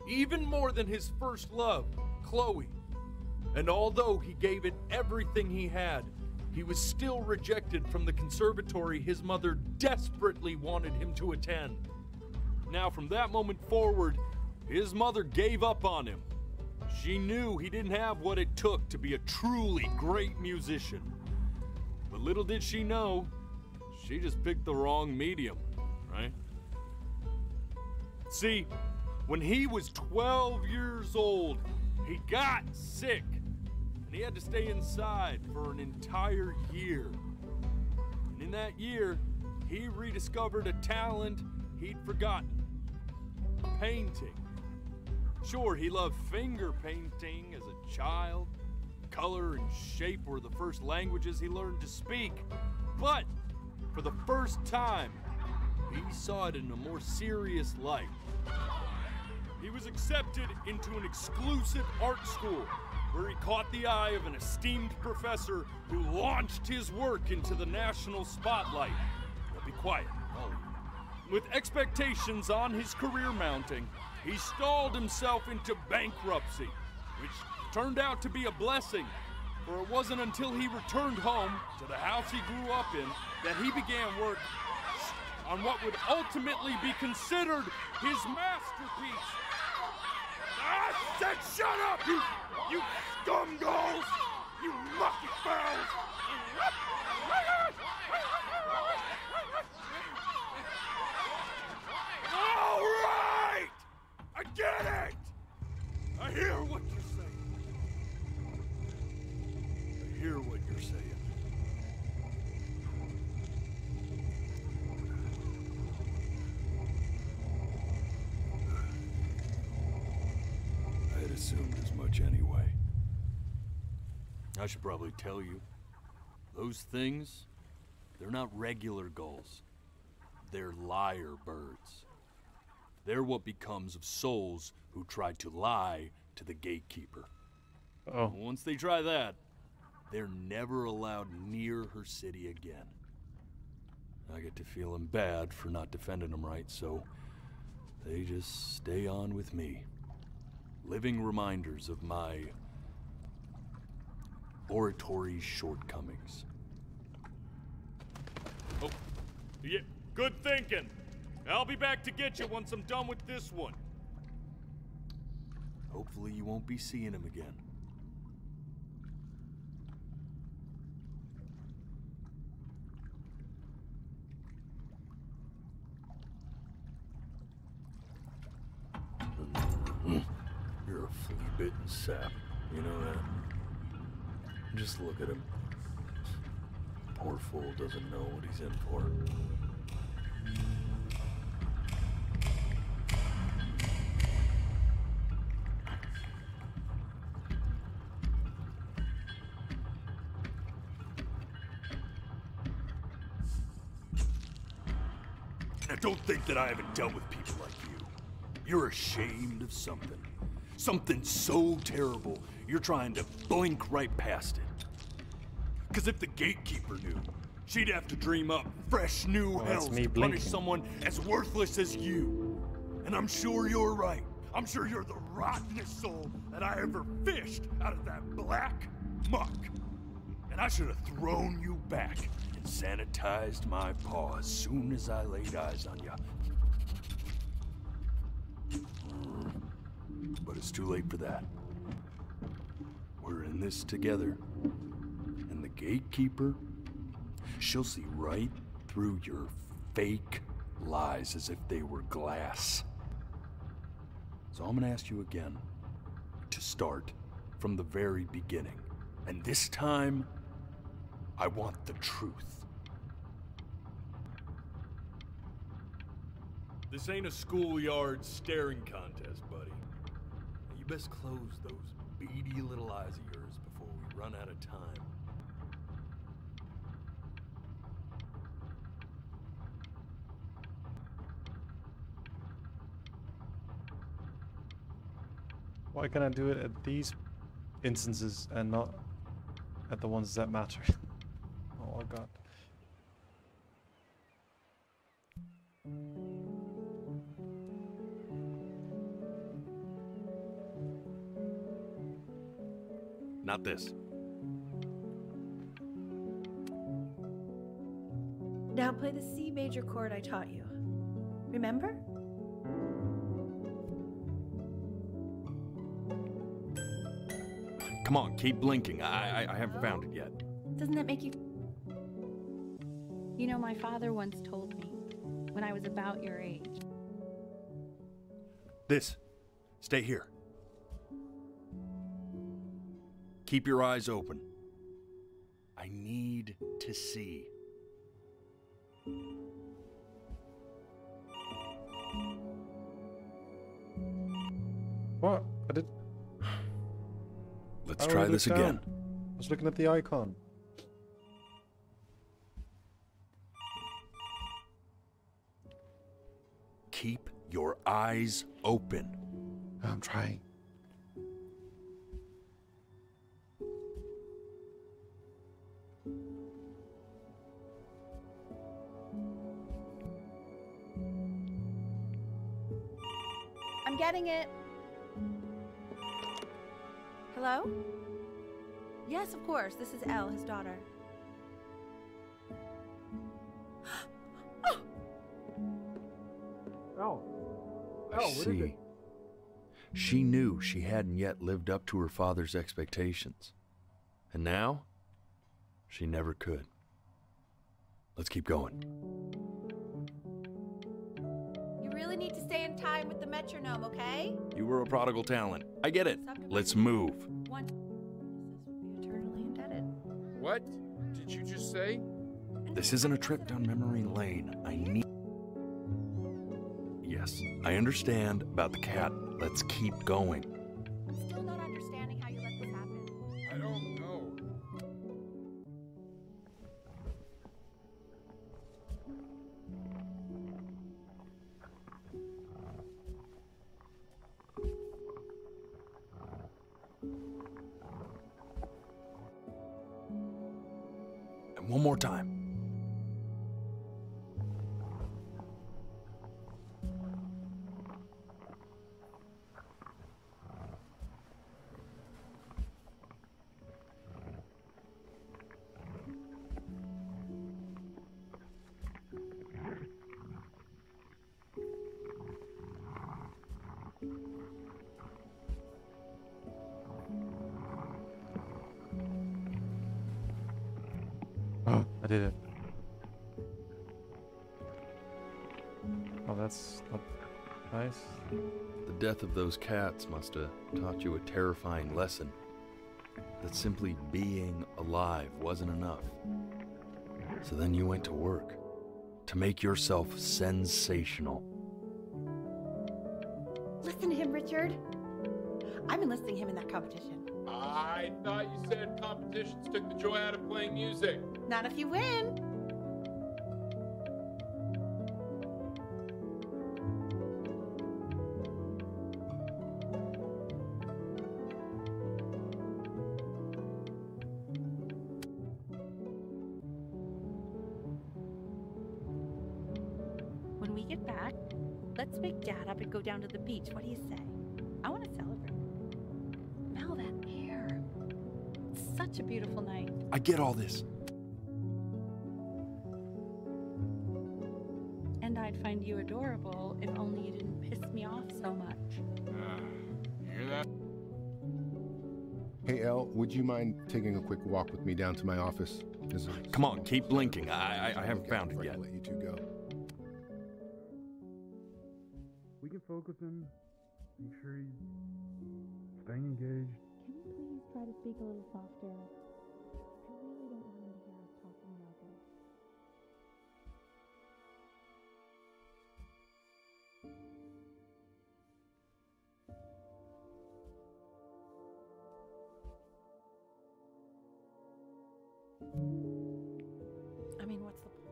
even more than his first love, Chloe. And although he gave it everything he had, he was still rejected from the conservatory his mother desperately wanted him to attend. Now, from that moment forward, his mother gave up on him. She knew he didn't have what it took to be a truly great musician. But little did she know, she just picked the wrong medium, right? See, when he was 12 years old, he got sick, and he had to stay inside for an entire year. And in that year, he rediscovered a talent he'd forgotten: painting. Sure, he loved finger painting as a child. Color and shape were the first languages he learned to speak. But for the first time, he saw it in a more serious light. He was accepted into an exclusive art school where he caught the eye of an esteemed professor who launched his work into the national spotlight. Now be quiet, all of you. With expectations on his career mounting, he stalled himself into bankruptcy, which turned out to be a blessing, for it wasn't until he returned home to the house he grew up in that he began work on what would ultimately be considered his masterpiece. I said shut up, you scumballs! You lucky fowls! All right! I get it! I hear what you're saying. I hear what you're saying. I had assumed as much anyway. I should probably tell you, those things, they're not regular gulls. They're liar birds. They're what becomes of souls who try to lie to the gatekeeper. Oh. Once they try that, they're never allowed near her city again. I get to feeling bad for not defending them right, so they just stay on with me. Living reminders of my oratory shortcomings. Oh, yeah, good thinking. I'll be back to get you once I'm done with this one. Hopefully you won't be seeing him again. You're a flea-bitten sap, you know that? Just look at him. Poor fool doesn't know what he's in for. Now don't think that I haven't dealt with people like you. You're ashamed of something. Something so terrible, you're trying to blink right past it. Because if the gatekeeper knew, she'd have to dream up fresh new hells to punish someone as worthless as you. And I'm sure you're right. I'm sure you're the rottenest soul that I ever fished out of that black muck. And I should have thrown you back and sanitized my paw as soon as I laid eyes on you. But it's too late for that. We're in this together. And the gatekeeper, she'll see right through your fake lies as if they were glass. So I'm gonna ask you again to start from the very beginning. And this time, I want the truth. This ain't a schoolyard staring contest, buddy. You best close those beady little eyes of yours before we run out of time. Why can I do it at these instances and not at the ones that matter? Oh god. Not this. Now play the C major chord I taught you. Remember? Come on, keep blinking. I haven't found it yet. Doesn't that make you... You know, my father once told me when I was about your age. This. Stay here. Keep your eyes open. I need to see. What? I did... Let's try this again. I was looking at the icon. Keep your eyes open. I'm trying. getting it. Hello? Yes, of course. This is Elle, his daughter. Elle, I what is see. it? She knew she hadn't yet lived up to her father's expectations. And now, she never could. Let's keep going. You really need to stay in time with the metronome, okay? You were a prodigal talent. I get it. Let's move. One would be eternally indebted. What did you just say? This isn't a trip down memory lane. I need... Yes, I understand about the cat. Let's keep going. I'm still not understanding how you let this happen. I don't know. And one more time. Oh, I did it. Oh, that's not nice. The death of those cats must have taught you a terrifying lesson. That simply being alive wasn't enough. So then you went to work to make yourself sensational. Listen to him, Richard. I'm enlisting him in that competition. I thought you said competitions took the joy out of playing music. Not if you win. When we get back, let's wake Dad up and go down to the beach. What do you say? I want to celebrate. Smell that air. It's such a beautiful night. I get all this. And I'd find you adorable if only you didn't piss me off so much. Hear that? Hey, Elle, would you mind taking a quick walk with me down to my office? Come on, keep blinking. I haven't found it yet. Let you two go. We can focus in, make sure he's staying engaged. Can you please try to speak a little softer? I really don't want him to hear us talking about this. I mean, what's the point?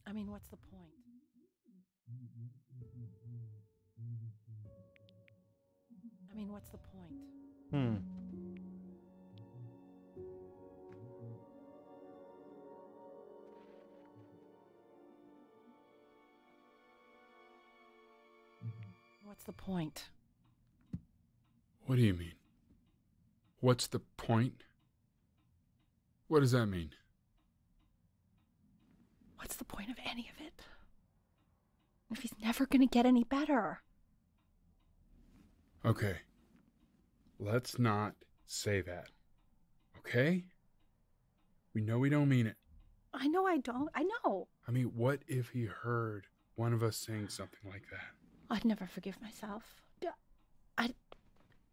I mean, what's the point? I mean, what's the point? What's the point? What do you mean? What's the point? What does that mean? What's the point of any of it? If he's never gonna get any better. Okay. Let's not say that. Okay? We know we don't mean it. I know I don't. I know. I mean, what if he heard one of us saying something like that? I'd never forgive myself.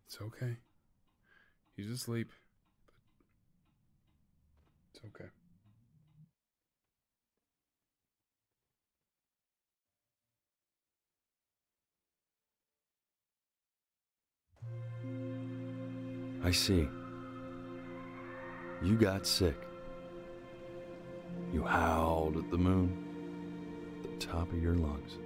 It's okay. He's asleep. But it's okay. I see. You got sick. You howled at the moon at the top of your lungs.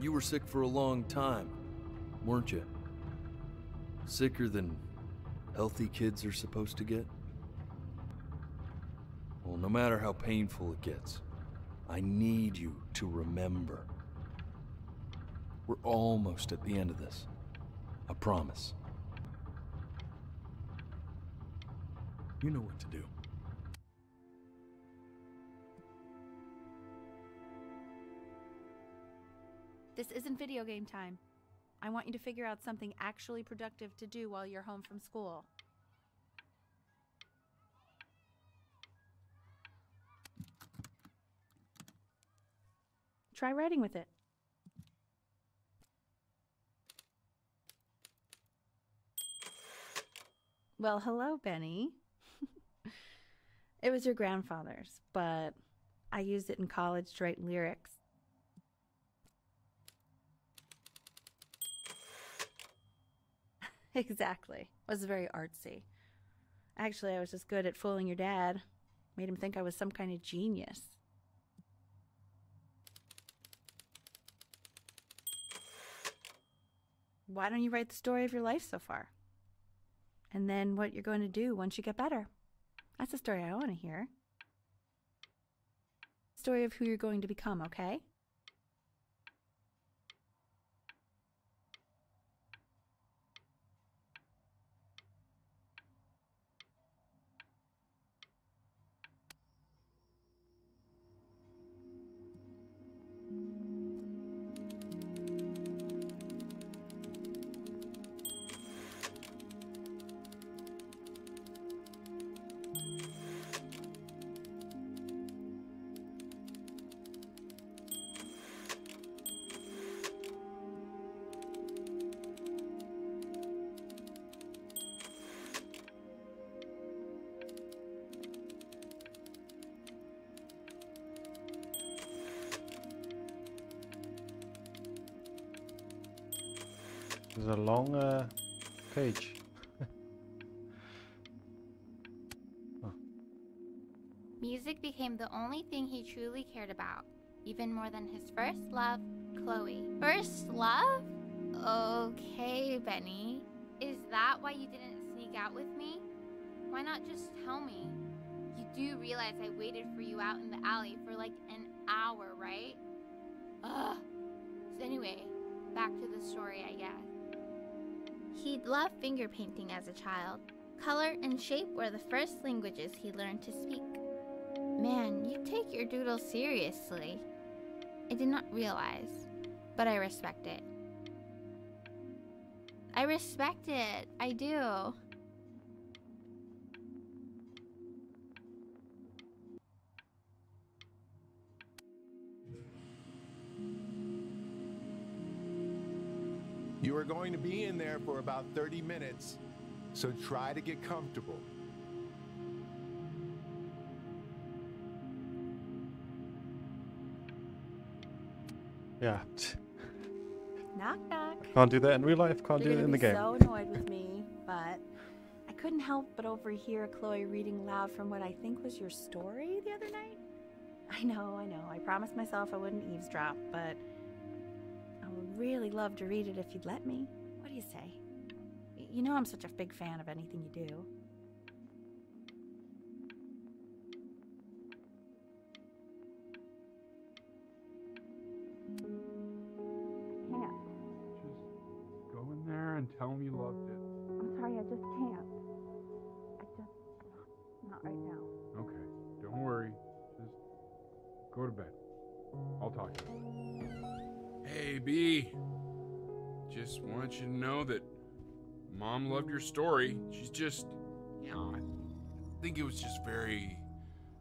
You were sick for a long time, weren't you? Sicker than healthy kids are supposed to get? Well, no matter how painful it gets, I need you to remember. We're almost at the end of this. I promise. You know what to do. This isn't video game time. I want you to figure out something actually productive to do while you're home from school. Try writing with it. Well, hello, Benny. It was your grandfather's, but I used it in college to write lyrics. Exactly. It was very artsy. Actually, I was just good at fooling your dad. Made him think I was some kind of genius. Why don't you write the story of your life so far? And then what you're going to do once you get better. That's the story I want to hear. Story of who you're going to become, okay? There's a long page. Music became the only thing he truly cared about, even more than his first love, Chloe. First love? Okay, Benny. Is that why you didn't sneak out with me? Why not just tell me? You do realize I waited for you out in the alley for like an hour, right? Ugh. So anyway, back to the story, I guess. He'd loved finger painting as a child. Color and shape were the first languages he learned to speak. Man, you take your doodle seriously. I did not realize, but I respect it. I respect it. I do. You are going to be in there for about 30 minutes, so try to get comfortable. Yeah. Knock, knock. Can't do that in real life, can't do it in the game. You're so annoyed with me, but I couldn't help but overhear Chloe reading loud from what I think was your story the other night. I know. I promised myself I wouldn't eavesdrop, but I would really love to read it if you'd let me. What do you say? You know I'm such a big fan of anything you do. Can't. Just go in there and tell him you loved it. I'm sorry, I just can't. Not right now. Okay, don't worry. Just go to bed. I'll talk to you. Hey, B. Just want you to know that Mom loved your story. She's just, I think it was just very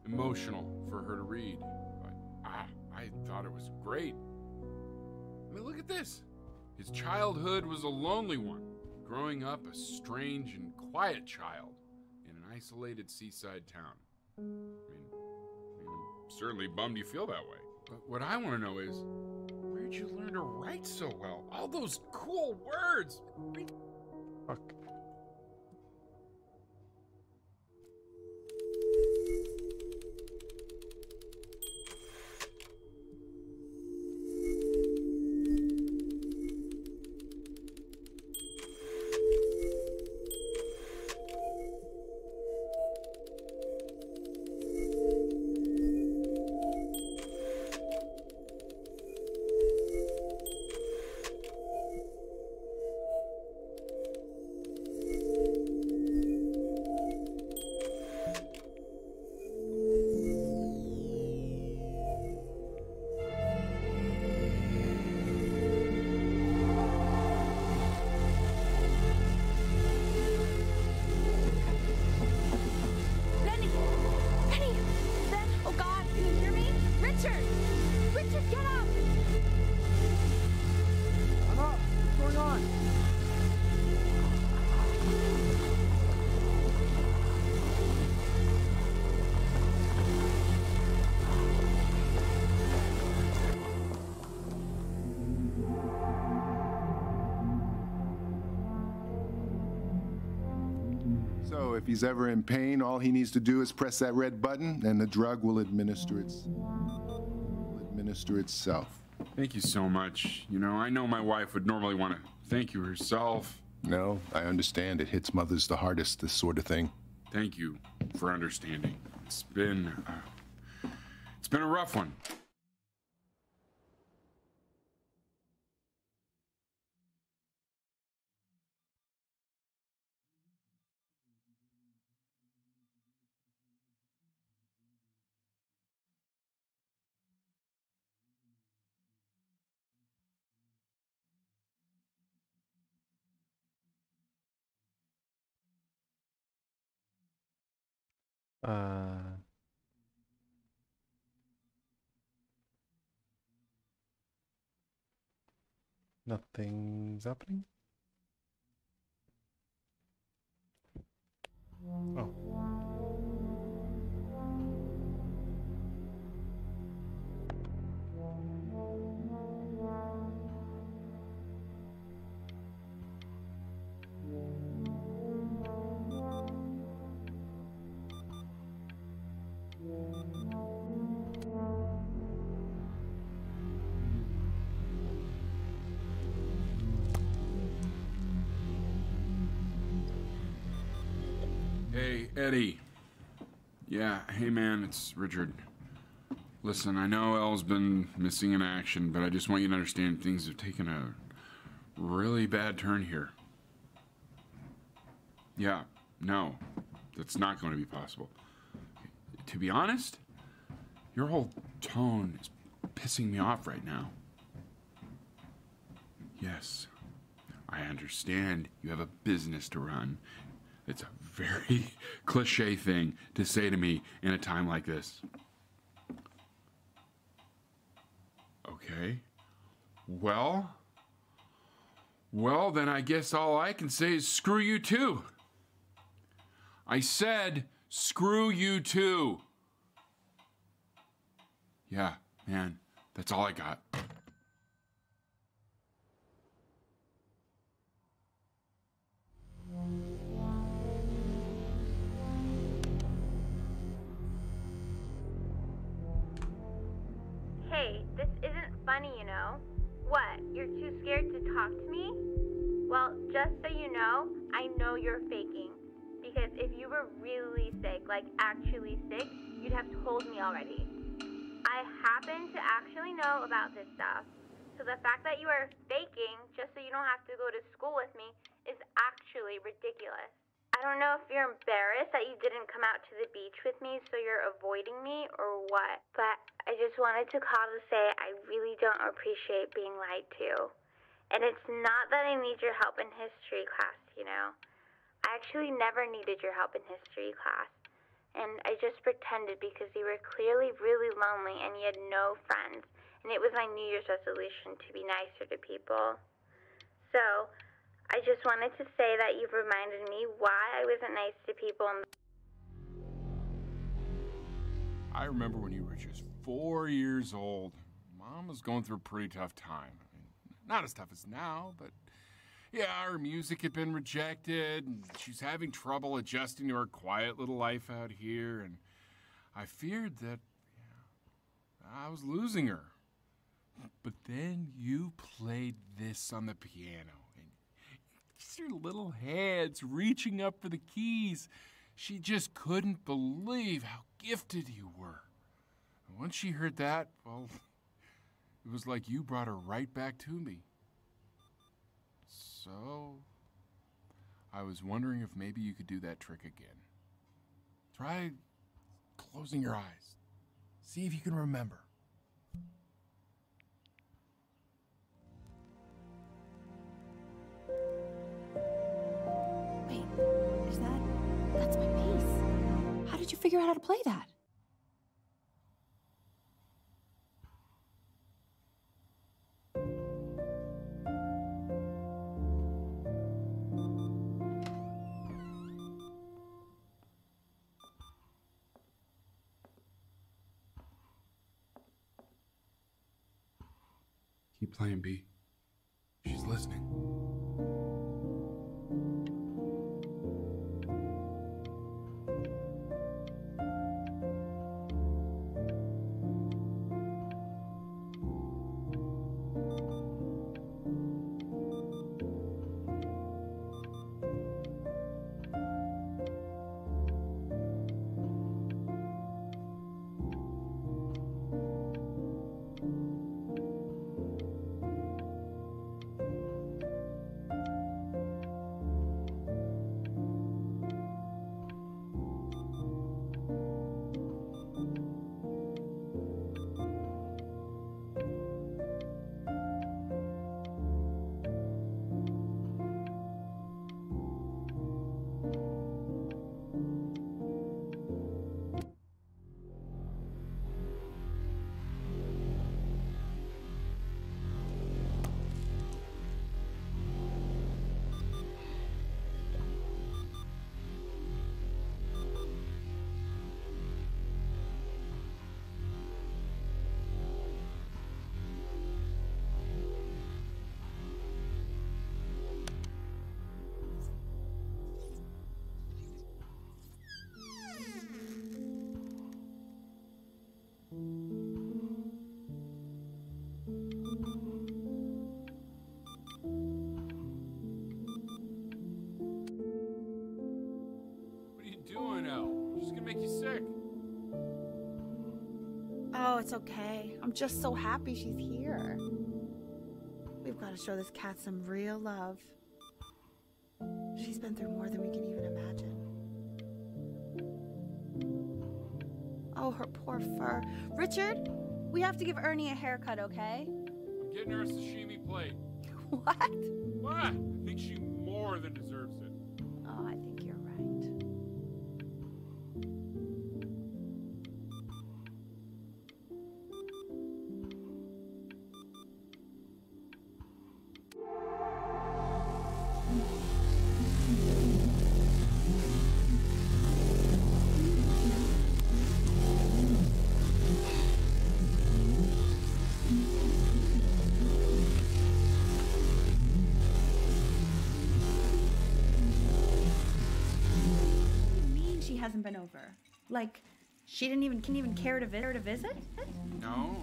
emotional for her to read. But I thought it was great. I mean, look at this. His childhood was a lonely one, growing up a strange and quiet child in an isolated seaside town. I mean, I'm certainly bummed you feel that way. But what I want to know is, where'd you learn to write so well? All those cool words! Fuck. So if he's ever in pain, all he needs to do is press that red button and the drug will administer itself. Thank you so much. You know, I know my wife would normally want to thank you herself. No, I understand. It hits mothers the hardest, this sort of thing. Thank you for understanding. It's been a rough one. Nothing's happening. Oh. Hey, Eddie. Yeah, hey man, it's Richard. Listen, I know Elle's been missing in action, but I just want you to understand things have taken a really bad turn here. Yeah, no, that's not going to be possible. To be honest, your whole tone is pissing me off right now. Yes, I understand you have a business to run. It's a very cliche thing to say to me in a time like this. Okay. Well, then I guess all I can say is screw you too. I said screw you too. Yeah, man, that's all I got. Hey, this isn't funny, you know. What, you're too scared to talk to me? Well, just so you know you're faking. Because if you were really sick, like actually sick, you'd have told me already. I happen to actually know about this stuff. So the fact that you are faking just so you don't have to go to school with me is actually ridiculous. I don't know if you're embarrassed that you didn't come out to the beach with me, so you're avoiding me or what. But I just wanted to call to say I really don't appreciate being lied to. And it's not that I need your help in history class, you know. I actually never needed your help in history class. And I just pretended because you were clearly really lonely and you had no friends. And it was my New Year's resolution to be nicer to people. So I just wanted to say that you've reminded me why I wasn't nice to people. I remember when you were just 4 years old. Mom was going through a pretty tough time. I mean, not as tough as now, but yeah, her music had been rejected, and she's having trouble adjusting to her quiet little life out here, and I feared that I was losing her. But then you played this on the piano, and just your little hands reaching up for the keys. She just couldn't believe how gifted you were. And once she heard that, well, it was like you brought her right back to me. So, I was wondering if maybe you could do that trick again. Try closing your eyes. See if you can remember. Wait, that's my bass. How did you figure out how to play that? Keep playing, B. She's listening. doing, Elle? She's gonna make you sick. Oh, it's okay. I'm just so happy she's here. We've got to show this cat some real love. She's been through more than we can even imagine. Oh, her poor fur. Richard, we have to give Ernie a haircut, okay? I'm getting her a sashimi plate. What? What? I think she more than deserves it. Oh, I think you're right. Hasn't been over. Like, she can even care to visit? No,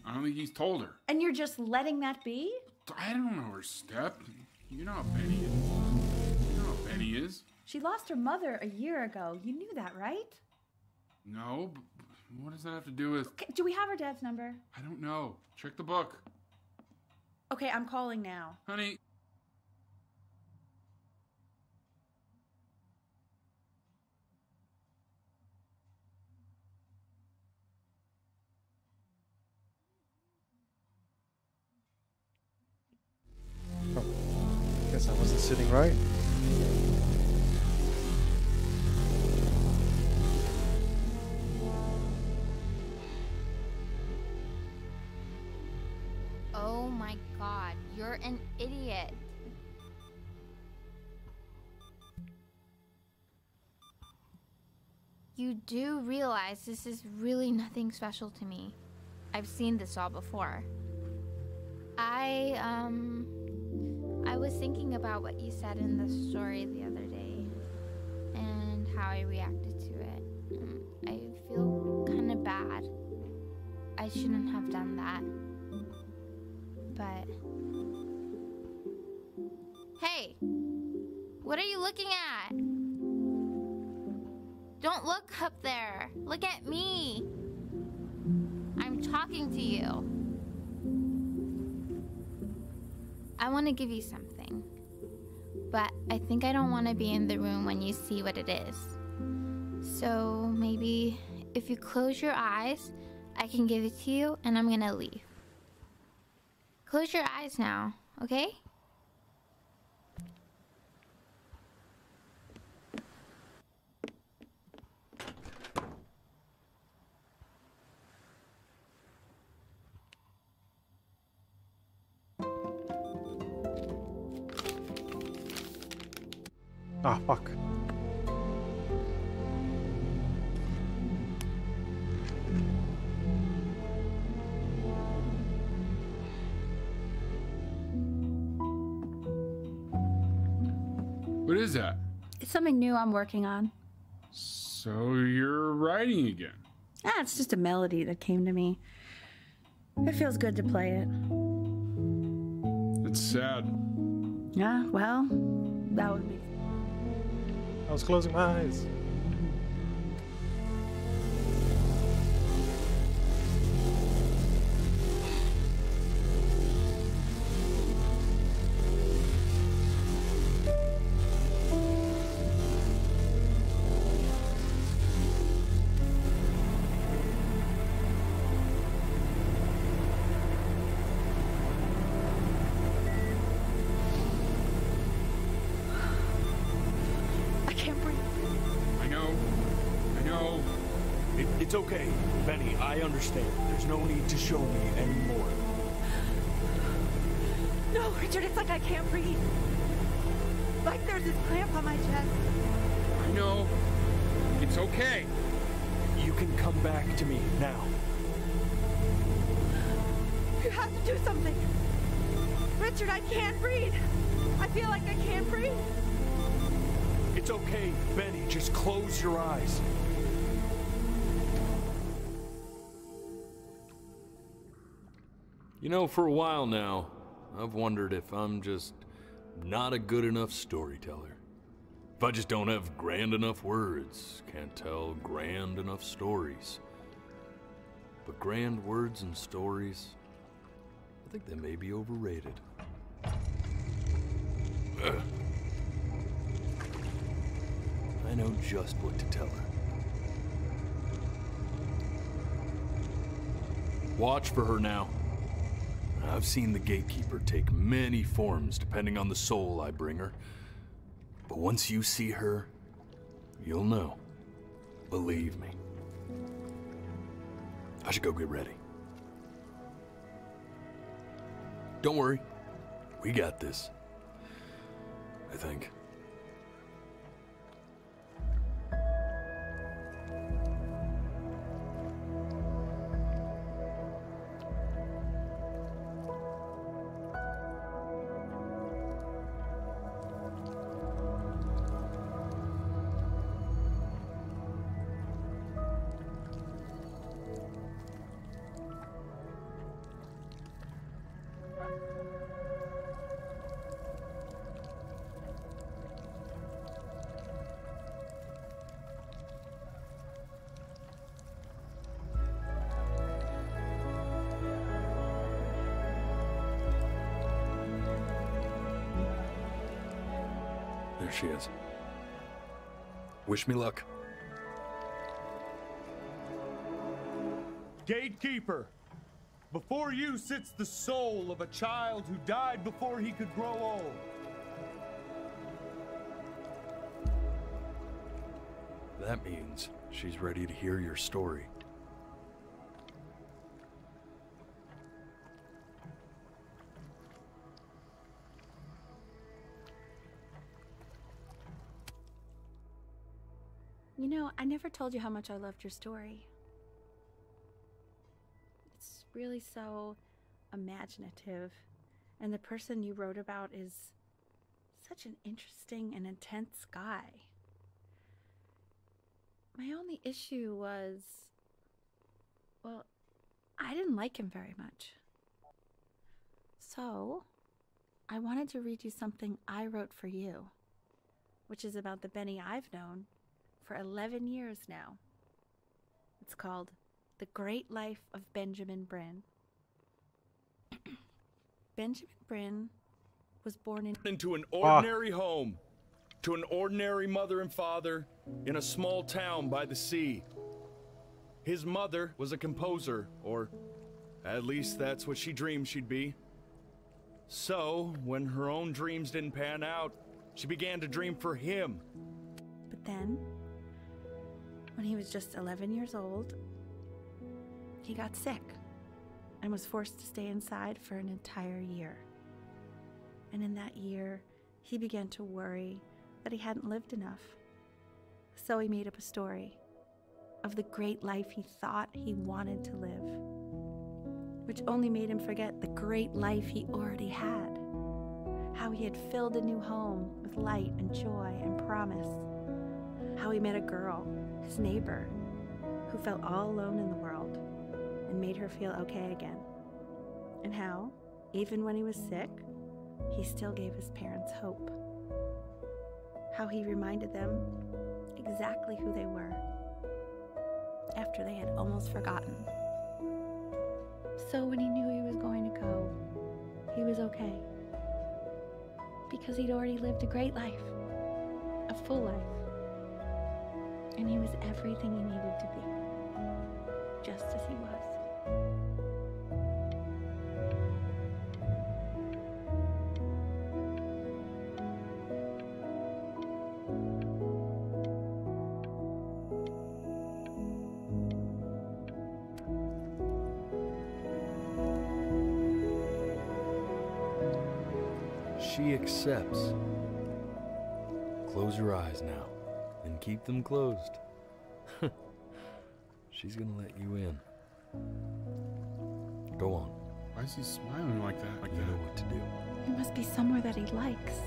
I don't think he's told her. And you're just letting that be? I don't know her step. You know how Benny is. You know how Benny is. She lost her mother a year ago. You knew that, right? No, but what does that have to do with... Okay, do we have her dad's number? I don't know. Check the book. Okay, I'm calling now. Honey... Guess I wasn't sitting right. Oh my god, you're an idiot. You do realize this is really nothing special to me. I've seen this all before. I was thinking about what you said in the story the other day and how I reacted to it. I feel kind of bad. I shouldn't have done that. But... Hey! What are you looking at? Don't look up there. Look at me. I'm talking to you. I want to give you something, but I think I don't want to be in the room when you see what it is. So maybe if you close your eyes, I can give it to you and I'm gonna leave. Close your eyes now, okay? Ah, fuck. What is that? It's something new I'm working on. So you're writing again? Ah, it's just a melody that came to me. It feels good to play it. It's sad. Yeah, well, that would be... I was closing my eyes. It's okay, Benny, I understand. There's no need to show me anymore. No, Richard, it's like I can't breathe. Like there's this cramp on my chest. I know. It's okay. You can come back to me now. You have to do something. Richard, I can't breathe. I feel like I can't breathe. It's okay, Benny, just close your eyes. You know, for a while now, I've wondered if I'm just not a good enough storyteller. If I just don't have grand enough words, can't tell grand enough stories. But grand words and stories, I think they may be overrated. Ugh. I know just what to tell her. Watch for her now. I've seen the gatekeeper take many forms depending on the soul I bring her. But once you see her, you'll know. Believe me. I should go get ready. Don't worry. We got this. I think. There she is. Wish me luck. Gatekeeper, before you sits the soul of a child who died before he could grow old. That means she's ready to hear your story. You know, I never told you how much I loved your story. It's really so imaginative, and the person you wrote about is such an interesting and intense guy. My only issue was, well, I didn't like him very much. So, I wanted to read you something I wrote for you, which is about the Benny I've known for 11 years now. It's called The Great Life of Benjamin Bryn. Benjamin Bryn was born into an ordinary home, to an ordinary mother and father in a small town by the sea. His mother was a composer, or at least that's what she dreamed she'd be. So, when her own dreams didn't pan out, she began to dream for him. But then, when he was just 11 years old, he got sick and was forced to stay inside for an entire year. And in that year, he began to worry that he hadn't lived enough. So he made up a story of the great life he thought he wanted to live, which only made him forget the great life he already had. How he had filled a new home with light and joy and promise. How he met a girl, his neighbor, who felt all alone in the world and made her feel okay again. And how, even when he was sick, he still gave his parents hope. How he reminded them exactly who they were after they had almost forgotten. So when he knew he was going to go, he was okay. Because he'd already lived a great life, a full life. And he was everything he needed to be, just as he was. She accepts. Close your eyes now, and keep them closed. She's gonna let you in. Go on. Why is he smiling like that? You know what to do. It must be somewhere that he likes.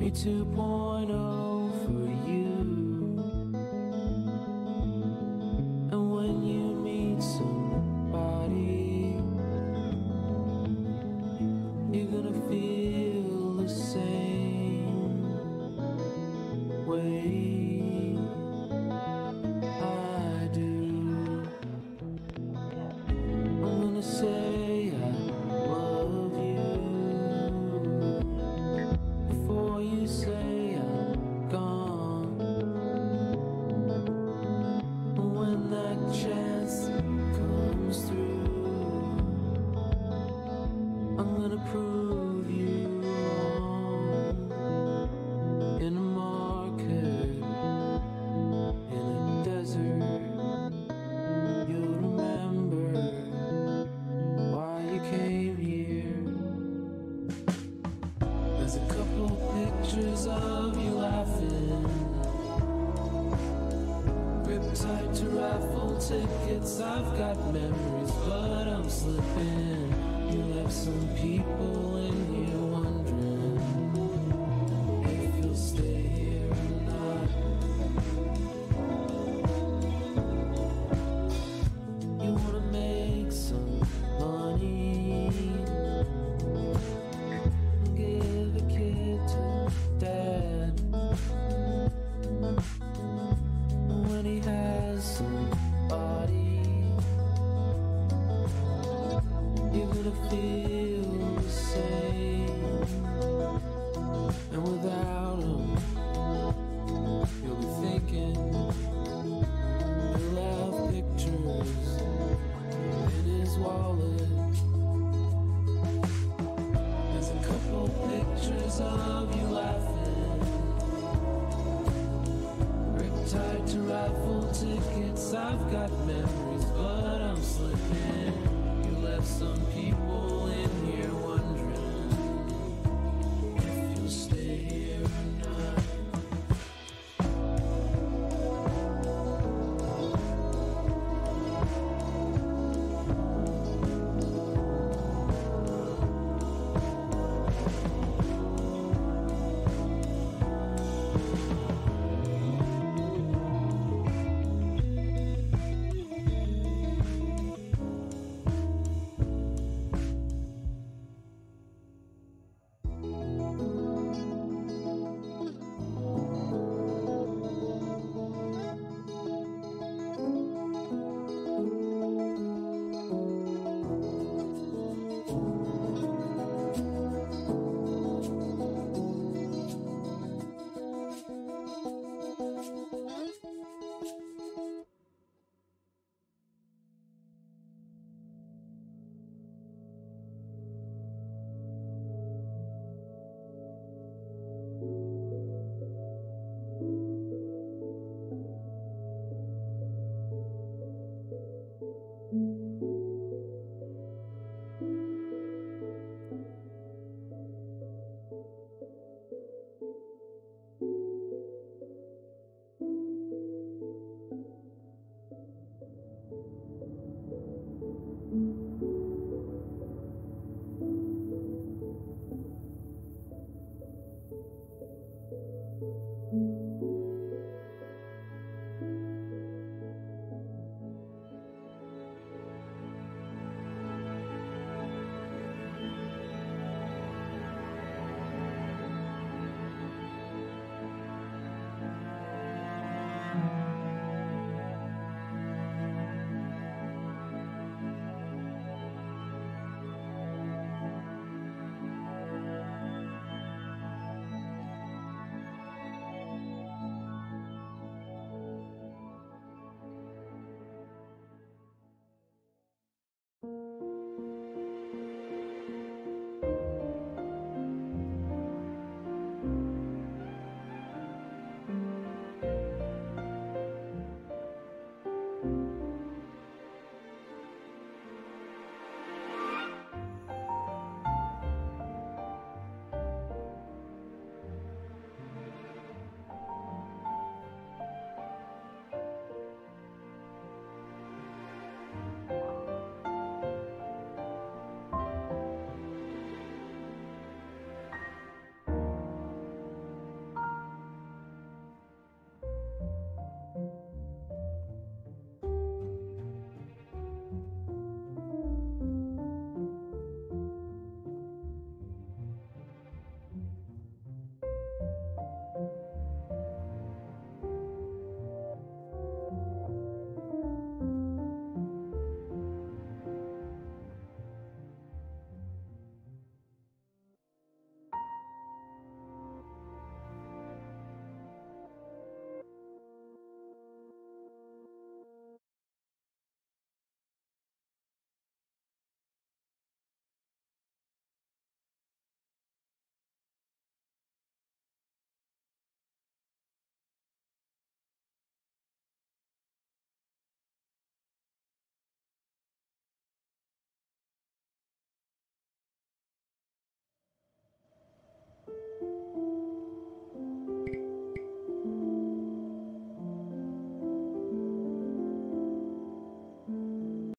me 2.0 for you. And when you meet somebody, you're gonna feel the same way I do. I'm gonna say I love you before you say I'm gone. And when that chance comes through, I'm gonna prove you wrong. In a market, in a desert, you'll remember why you came here. There's a couple pictures of you laughing, gripped tight to raffle tickets. I've got memories, but I'm slipping. You left some people in here wondering if you'll stay here or not. You wanna make some money, give a kid to dad. When he has somebody, you're gonna feel the same. And without him, you'll be thinking he'll have pictures in his wallet. There's a couple pictures of you laughing, gripped tight to raffle tickets. I've got memories, but I'm slipping. You left some people in here